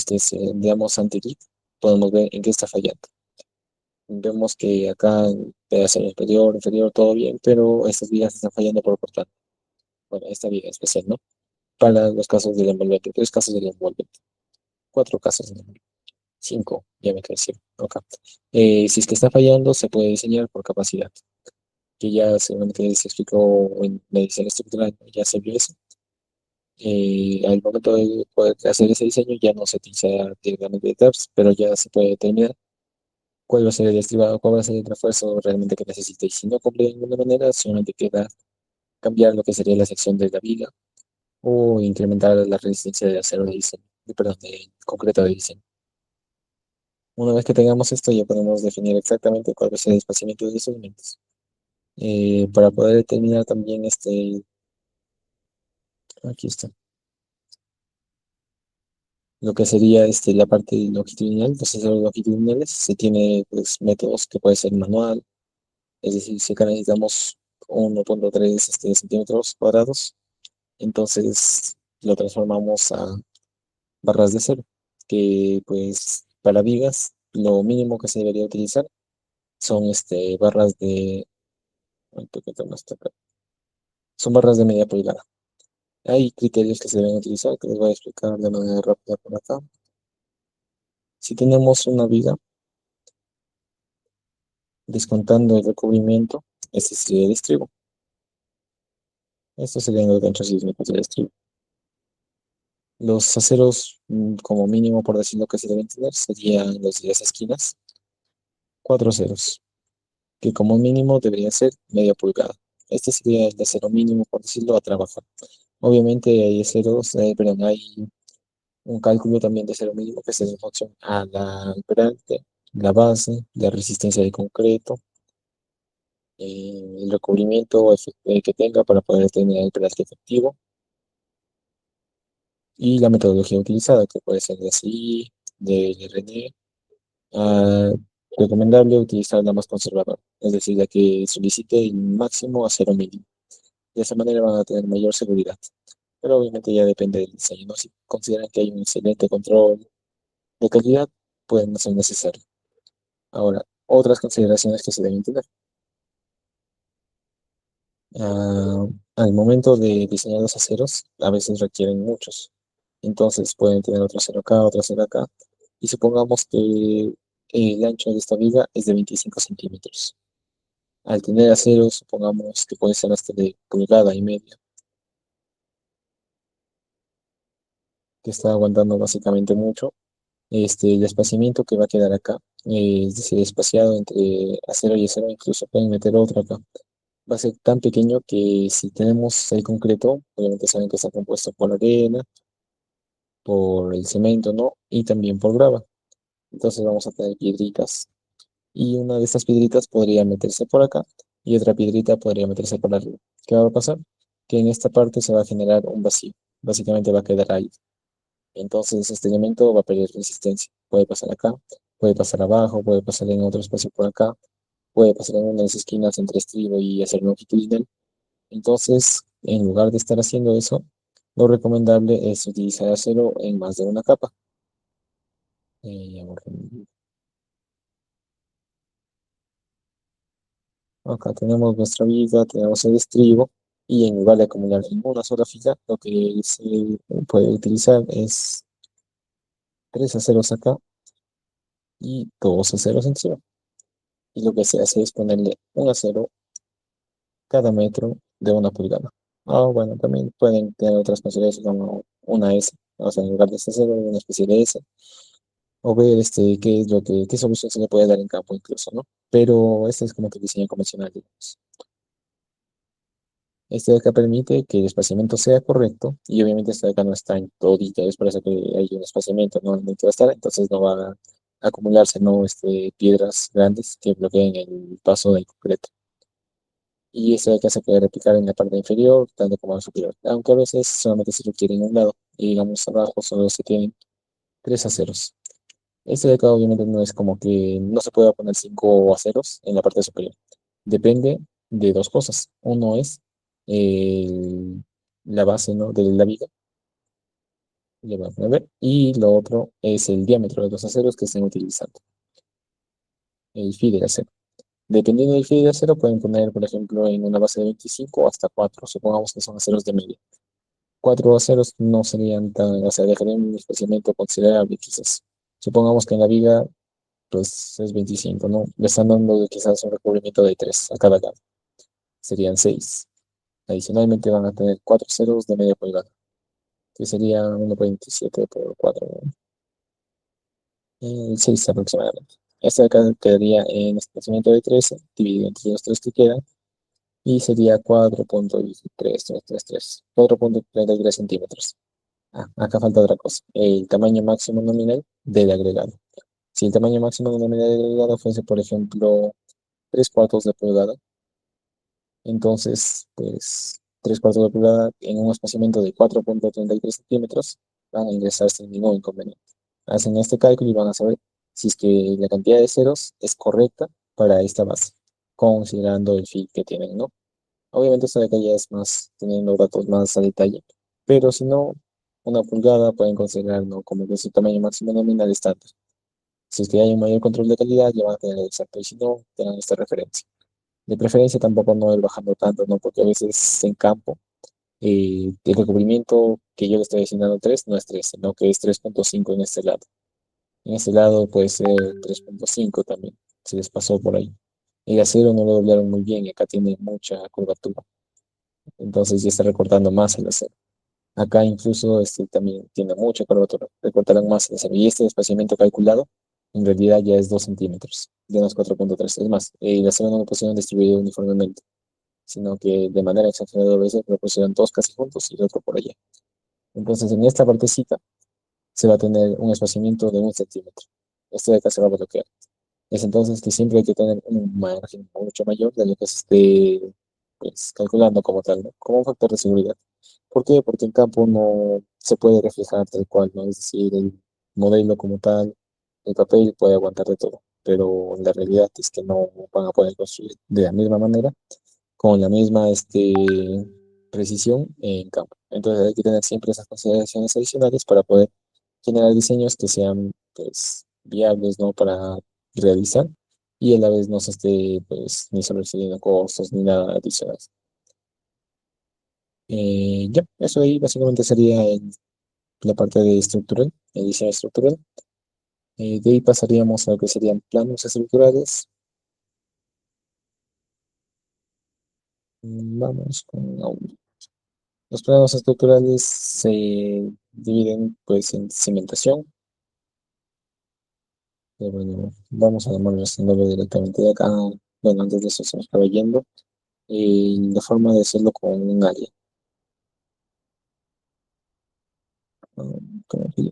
digamos anti-git, podemos ver en qué está fallando. Vemos que acá en pedazo superior, inferior, todo bien, pero estas vigas están fallando por portal. Bueno, esta viga especial, ¿no? Para los casos del envolvente, 3 casos del envolvente, 4 casos del envolvente, 5, ya me creció. Ok. Si es que está fallando, se puede diseñar por capacidad, que ya seguramente se explicó en medición estructural, ya se vio eso. Al momento de poder hacer ese diseño, ya no se utiliza directamente de tabs, pero ya se puede determinar cuál va a ser el estribado, cuál va a ser el refuerzo realmente que necesite. Y si no cumple de ninguna manera, solamente queda cambiar lo que sería la sección de la viga o incrementar la resistencia de acero de diseño, perdón, de concreto de diseño. Una vez que tengamos esto, ya podemos definir exactamente cuál va a ser el espaciamiento de los elementos. Para poder determinar también aquí está, lo que sería la parte longitudinal, los aseros longitudinales, se tiene pues, métodos que puede ser manual, es decir, si acá necesitamos 1,3 centímetros cuadrados, entonces lo transformamos a barras de cero, que pues para vigas lo mínimo que se debería utilizar son barras de, ay, ¿por qué tengo esto acá? Son barras de media pulgada. Hay criterios que se deben utilizar que les voy a explicar de manera rápida por acá. Si tenemos una viga, descontando el recubrimiento, este sería el estribo. Estos serían los ganchos sísmicos del estribo. Los aceros, como mínimo, por decirlo que se deben tener, serían los de las esquinas, 4 ceros, que como mínimo deberían ser media pulgada. Este sería el acero mínimo, por decirlo, a trabajar. Obviamente hay aceros, perdón, hay un cálculo también de acero mínimo que se da en función a la imperante, la base, la resistencia de concreto, el recubrimiento que tenga para poder determinar el peralte efectivo y la metodología utilizada, que puede ser de ACI, de RNE. Recomendable utilizar la más conservadora, es decir, la que solicite el máximo acero mínimo. De esa manera van a tener mayor seguridad. Pero obviamente ya depende del diseño, ¿no? Si consideran que hay un excelente control de calidad, pueden no ser necesario. Ahora, otras consideraciones que se deben tener. Ah, al momento de diseñar los aceros, a veces requieren muchos. Entonces pueden tener otro acero acá, otro acero acá. Y supongamos que el ancho de esta viga es de 25 centímetros. Al tener aceros, supongamos que puede ser hasta de pulgada y media, que está aguantando básicamente mucho. El espaciamiento que va a quedar acá, es decir, espaciado entre acero y acero, incluso pueden meter otro acá. Va a ser tan pequeño que si tenemos el concreto, obviamente saben que está compuesto por arena, por el cemento, ¿no? Y también por grava. Entonces vamos a tener piedritas. Y una de estas piedritas podría meterse por acá y otra piedrita podría meterse por arriba. ¿Qué va a pasar? Que en esta parte se va a generar un vacío. Básicamente va a quedar ahí. Entonces este elemento va a perder resistencia. Puede pasar acá, puede pasar abajo, puede pasar en otro espacio por acá, puede pasar en una de las esquinas entre estribo y hacer longitudinal. Entonces, en lugar de estar haciendo eso, lo recomendable es utilizar acero en más de una capa. Acá tenemos nuestra viga, tenemos el estribo, y en lugar de acumular en una sola fila, lo que se puede utilizar es 3 aceros acá y 2 aceros encima. Y lo que se hace es ponerle un acero cada metro de 1 pulgada. Bueno, también pueden tener otras consideraciones como una S, o sea, en lugar de este acero, una especie de S, o ver qué es qué solución se le puede dar en campo incluso, ¿no? Pero este es como que el diseño convencional, digamos. Este de acá permite que el espaciamiento sea correcto y obviamente este de acá no está en todita, es por eso que hay un espaciamiento, no en el que va a estar, entonces no va a acumularse, ¿no? Piedras grandes que bloqueen el paso del concreto. Y esto de acá se puede replicar en la parte inferior, tanto como en la superior, aunque a veces solamente se requiere en un lado y digamos abajo solo se tienen 3 aceros. Este de acá obviamente no es como que no se pueda poner 5 aceros en la parte superior. Depende de dos cosas. Uno es la base, ¿no? de la viga, ya van a ver, y lo otro es el diámetro de los aceros que estén utilizando, el feed del acero. Dependiendo del feed del acero, pueden poner, por ejemplo, en una base de 25 hasta 4, supongamos que son aceros de media. 4 aceros no serían tan, o sea, dejarían un espaciamiento considerable quizás. Supongamos que en la viga pues es 25, ¿no? Le están dando quizás un recubrimiento de 3 a cada lado. Serían 6. Adicionalmente van a tener 4 ceros de media pulgada, que sería 1,27 por 4, 6 aproximadamente. Este de acá quedaría en espaciamiento de 13, dividido entre los 3 que quedan, y sería 4,333, 4,33 centímetros. Acá falta otra cosa, el tamaño máximo nominal del agregado. Si el tamaño máximo nominal del agregado fuese, por ejemplo, 3/4 de pulgada, entonces, pues, 3/4 de pulgada en un espaciamiento de 4,33 centímetros van a ingresar sin ningún inconveniente. Hacen este cálculo y van a saber si es que la cantidad de ceros es correcta para esta base, considerando el feed que tienen, ¿no? Obviamente esta de acá ya es más, teniendo datos más a detalle, pero si no, 1 pulgada pueden considerar, ¿no? como que su tamaño máximo nominal estándar. Si es que hay un mayor control de calidad, ya van a tener el exacto, y si no, tengan esta referencia. De preferencia tampoco no ir bajando tanto, ¿no? Porque a veces en campo el recubrimiento que yo le estoy asignando 3 no es 3, sino que es 3,5 en este lado. En este lado puede ser 3,5 también, se les pasó por ahí. El acero no lo doblaron muy bien y acá tiene mucha curvatura, entonces ya está recortando más el acero. Acá incluso también tiene mucha curvatura, recortarán más el acero. Y este espaciamiento calculado en realidad ya es 2 centímetros de unos 4,3. Es más, el acero no lo pusieron distribuido uniformemente, sino que de manera exagerada a veces lo pusieron dos casi juntos y el otro por allá. Entonces en esta partecita se va a tener un espaciamiento de 1 centímetro. Esto de acá se va a bloquear. Es entonces que siempre hay que tener un margen mucho mayor de lo que se esté pues, calculando como tal, ¿no? Como un factor de seguridad. ¿Por qué? Porque en campo no se puede reflejar tal cual, ¿no? Es decir, el modelo como tal, el papel puede aguantar de todo, pero la realidad es que no van a poder construir de la misma manera, con la misma precisión en campo. Entonces hay que tener siempre esas consideraciones adicionales para poder generar diseños que sean pues, viables, ¿no? para realizar y a la vez no se esté pues, ni sobresaliendo costos ni nada adicional. Ya, eso ahí básicamente sería la parte de estructural, el diseño estructural. De ahí pasaríamos a lo que serían planos estructurales. Vamos con los planos estructurales se dividen pues en cimentación. Bueno, vamos a haciéndolo directamente de acá. Bueno, antes de eso se nos estaba yendo. La forma de hacerlo con un área. ¿Cómo que yo?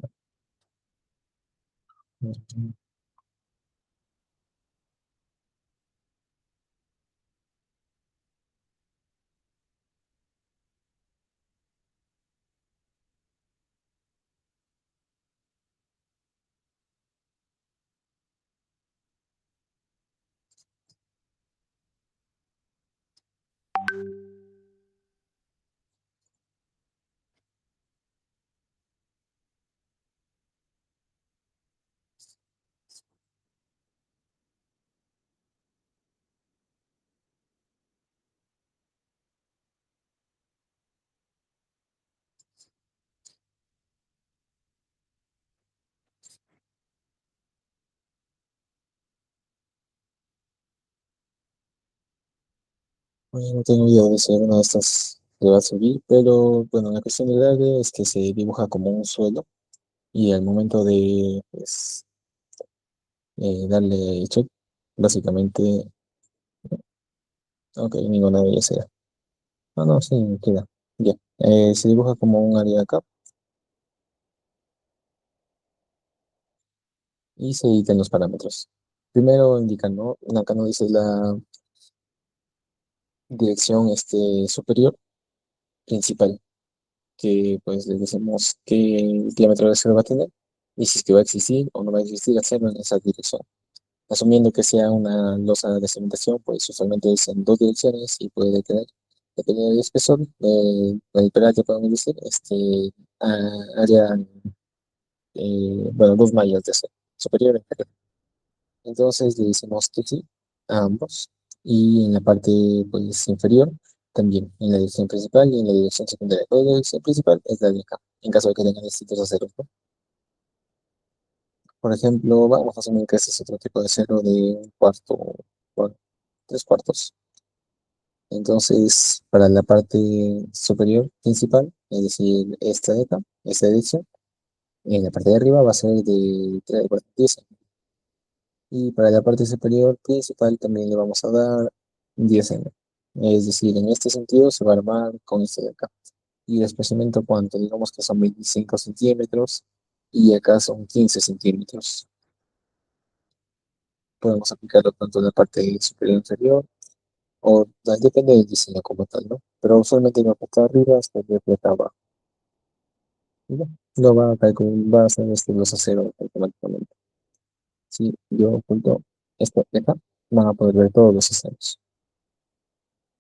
Oye, no tengo idea de si alguna de estas le va a servir, pero bueno, la cuestión del área es que se dibuja como un suelo y al momento de pues, darle check, básicamente, ok, ninguna de ellas era. Ah, no, sí, queda. Ya. Se dibuja como un área acá y se editan los parámetros. Primero indican, ¿no? Acá no dice la dirección superior principal, que pues le decimos qué diámetro de cero va a tener y si es que va a existir o no va a existir hacerlo en esa dirección. Asumiendo que sea una losa de cementación, pues usualmente es en dos direcciones y puede tener, dependiendo del espesor, el peralte, podemos decir, área, bueno, dos mallas de acero, superior e inferior. Entonces le decimos que sí a ambos. Y en la parte pues, inferior, también en la dirección principal y en la dirección secundaria. La dirección principal es la de acá, en caso de que tengan distintos aceros, ¿no? Por ejemplo, vamos a asumir que este es otro tipo de acero de un cuarto, bueno, tres cuartos. Entonces, para la parte superior principal, es decir, esta de acá, esta dirección, en la parte de arriba va a ser de 10. Y para la parte superior principal también le vamos a dar 10 m. Es decir, en este sentido se va a armar con este de acá. Y el espacimiento cuánto, digamos que son 25 centímetros y acá son 15 centímetros. Podemos aplicarlo tanto en la parte superior e inferior o depende del diseño como tal, ¿no? Pero usualmente lo aplica arriba hasta que aprieta abajo. Y ya, lo va a calcular, va a hacer los aceros automáticamente. Si yo oculto esto de acá, van a poder ver todos los aceros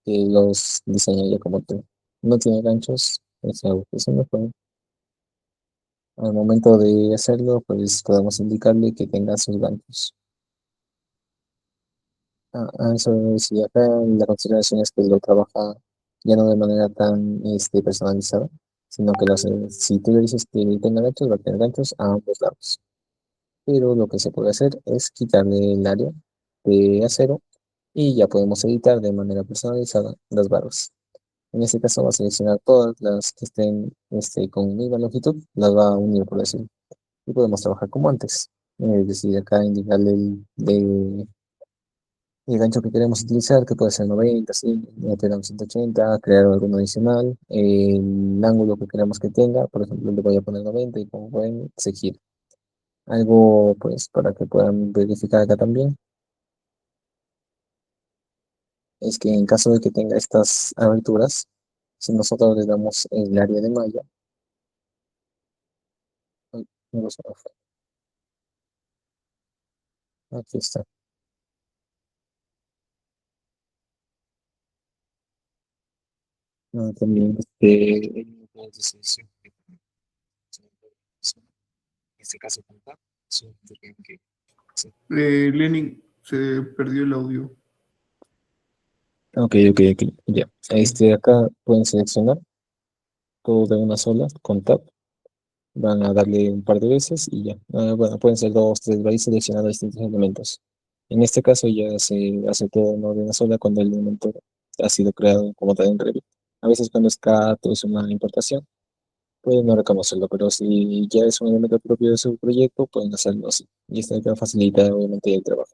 que los diseñé yo como tú. No tiene ganchos, es algo que se me fue. Al momento de hacerlo, pues podemos indicarle que tenga sus ganchos. Eso sí, acá la consideración es que lo trabaja ya no de manera tan personalizada, sino que lo hace, si tú le dices que tenga ganchos, va a tener ganchos a ambos lados. Pero lo que se puede hacer es quitarle el área de acero y ya podemos editar de manera personalizada las barras. En este caso va a seleccionar todas las que estén con misma longitud, las va a unir por decirlo. Y podemos trabajar como antes. Es decir, acá indicarle el gancho que queremos utilizar, que puede ser 90, sí, meter a un 180, crear alguno adicional, el ángulo que queremos que tenga, por ejemplo, le voy a poner 90 y como pueden, se gira. Algo, pues, para que puedan verificar acá también, es que en caso de que tenga estas aberturas, si nosotros le damos el área de malla, ay, no lo sé, aquí está. También en este caso, como tal, sí. Lenin, se perdió el audio. Ok, ya. Acá pueden seleccionar todo de una sola con Tab. Van a darle un par de veces y ya. Bueno, pueden ser dos, tres, vais seleccionando distintos elementos. En este caso ya se hace todo ¿no? de una sola cuando el elemento ha sido creado como tal en Revit. A veces cuando es CAD o es una importación, pueden no reconocerlo, pero si ya es un elemento propio de su proyecto, pueden hacerlo así. Y esto acá facilita obviamente el trabajo.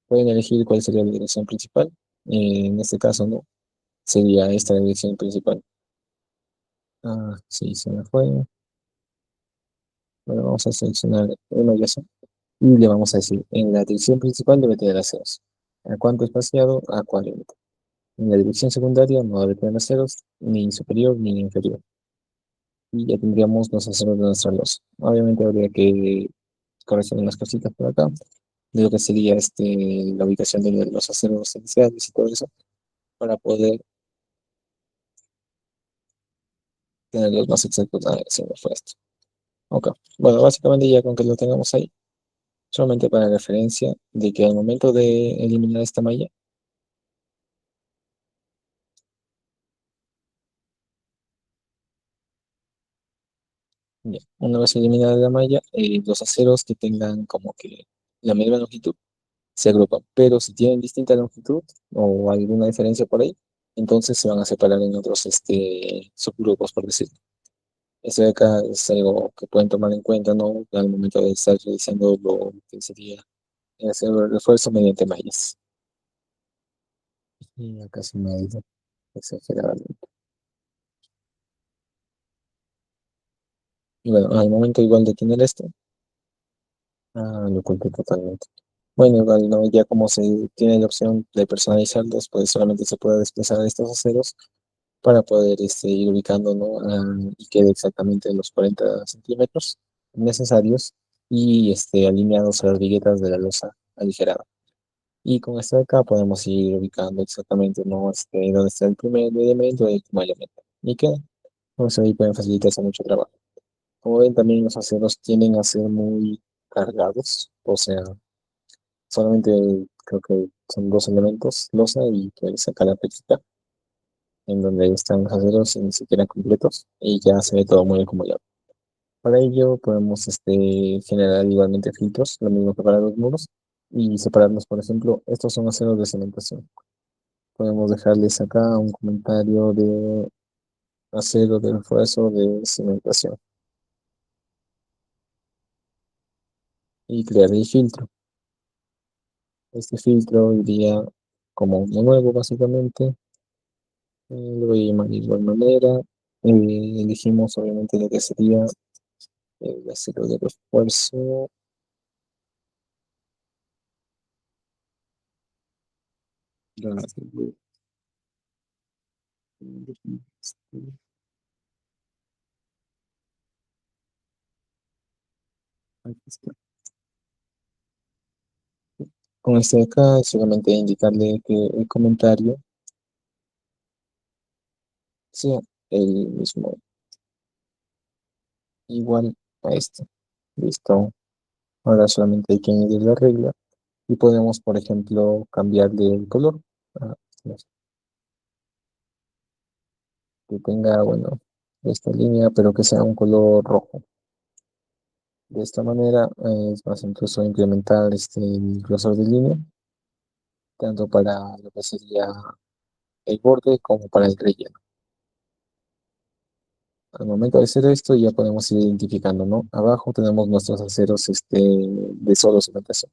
Pueden elegir cuál sería la dirección principal. En este caso, no, sería esta dirección principal. Sí, se me fue. Bueno, vamos a seleccionar uno ya son. Y le vamos a decir, en la dirección principal debe tener aceros. ¿A cuánto espaciado? A 40. En la dirección secundaria no debe tener aceros, ni superior ni inferior. Y ya tendríamos los aceros de nuestra losa. Obviamente habría que corregir unas cositas por acá, de lo que sería la ubicación de los aceros iniciales y todo eso, para poder tenerlos más exactos. Sí me fue esto. Ok. Bueno, básicamente ya con que lo tengamos ahí, solamente para referencia de que al momento de eliminar esta malla, ya, una vez eliminada la malla, los aceros que tengan como que la misma longitud se agrupan, pero si tienen distinta longitud o alguna diferencia por ahí, Entonces se van a separar en otros subgrupos, por decirlo. Esto de acá es algo que pueden tomar en cuenta, ¿no? Al momento de estar realizando lo que sería hacer el refuerzo mediante mallas. Y acá se me ha ido exageradamente. Y bueno, al momento igual de tener esto, lo oculté totalmente. Bueno, igual, ¿no? Ya como se tiene la opción de personalizarlos, pues solamente se puede desplazar estos aceros para poder ir ubicando, ¿no? Y quede exactamente en los 40 centímetros necesarios y alineados a las viguetas de la losa aligerada. Y con esto de acá podemos ir ubicando exactamente, ¿no? Dónde está el primer elemento y el último elemento. Y queda. Entonces ahí pueden facilitarse mucho trabajo. Como ven, también los aceros tienden a ser muy cargados, o sea, solamente creo que son dos elementos, losa y pues acá la pequita, en donde están los aceros y ni siquiera completos, y ya se ve todo muy acumulado. Para ello podemos generar igualmente filtros, lo mismo que para los muros, y separarlos, por ejemplo, estos son aceros de cementación. Podemos dejarles acá un comentario de acero de refuerzo de cimentación y crear el filtro. Este filtro iría como uno nuevo, básicamente. Lo voy a llamar de igual manera. Elegimos obviamente lo que sería el acero de refuerzo. Ya, aquí está. Con este de acá, solamente indicarle que el comentario sea el mismo, igual a este. Listo. Ahora solamente hay que añadir la regla y podemos, por ejemplo, cambiarle el color. ah, no sé, que tenga, bueno, esta línea, pero que sea un color rojo. De esta manera es más incluso implementar el grosor de línea, tanto para lo que sería el borde como para el relleno. Al momento de hacer esto ya podemos ir identificando, ¿no? Abajo tenemos nuestros aceros de solo cimentación.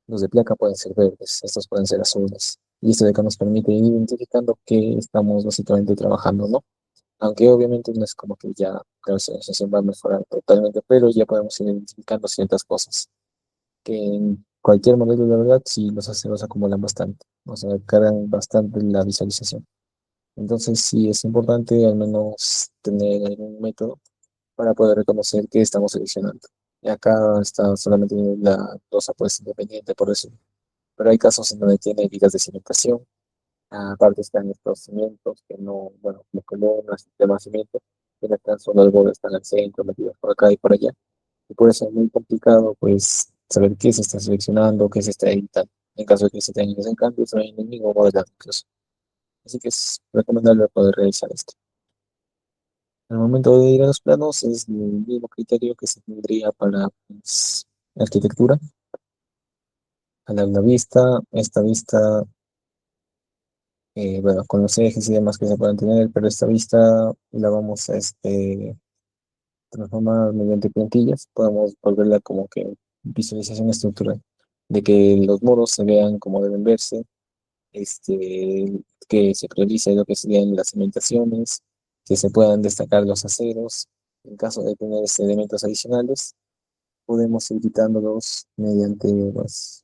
Los de placa pueden ser verdes, estos pueden ser azules. Y esto de acá nos permite ir identificando qué estamos básicamente trabajando, ¿no? Aunque obviamente no es como que ya la visualización va a mejorar totalmente, pero ya podemos ir identificando ciertas cosas que en cualquier modelo, la verdad, sí los aceros acumulan bastante, o sea, cargan bastante la visualización. Entonces sí es importante al menos tener algún método para poder reconocer qué estamos seleccionando. Y acá está solamente la losa pues independiente, por decirlo. Pero hay casos en donde tiene vigas de cimentación, aparte están estos cimientos que no, bueno, como columnas, demás cimientos, que no están solo al borde, están al centro, metidos por acá y por allá. Y puede ser muy complicado, pues, saber qué se está seleccionando, qué se está editando. En caso de que se tengan que hacer cambios, no hay ningún modelado incluso. Así que es recomendable poder realizar esto. Al momento de ir a los planos, es el mismo criterio que se tendría para pues, arquitectura. A la vista, esta vista, bueno, con los ejes y demás que se puedan tener, pero esta vista la vamos a transformar mediante plantillas. Podemos volverla como que visualización estructural, de que los muros se vean como deben verse, que se priorice lo que serían las cimentaciones, que se puedan destacar los aceros. En caso de tener elementos adicionales, podemos ir quitándolos mediante pues,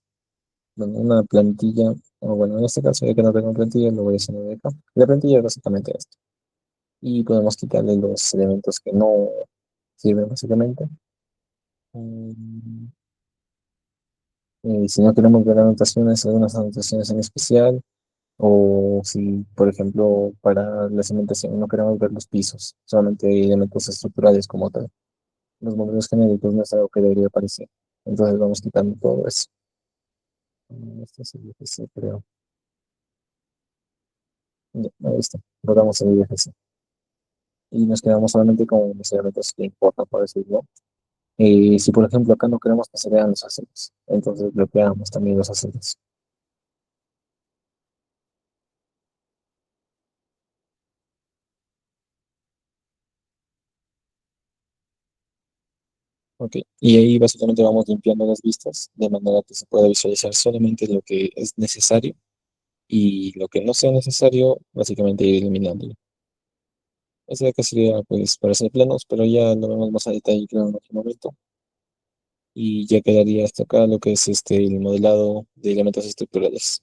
bueno, una plantilla, o bueno, en este caso, ya que no tengo plantilla, lo voy a hacer de acá. La plantilla es básicamente esto. Y podemos quitarle los elementos que no sirven básicamente. Mm, si no queremos ver anotaciones, algunas anotaciones en especial, o si, por ejemplo, para la cimentación no queremos ver los pisos, solamente elementos estructurales como tal. Los modelos genéricos no es algo que debería aparecer. Entonces vamos quitando todo eso. Esto es el IFC, creo. Ya, ahí está. Logramos el IFC. Y nos quedamos solamente con los elementos que importan, por decirlo. Si, por ejemplo, acá no queremos que se vean los aceros, entonces bloqueamos también los aceros. Ok, y ahí básicamente vamos limpiando las vistas de manera que se pueda visualizar solamente lo que es necesario y lo que no sea necesario, básicamente ir eliminándolo. Ese de acá sería pues para hacer planos, pero ya lo vemos más a detalle creo en otro momento. Y ya quedaría hasta acá lo que es el modelado de elementos estructurales.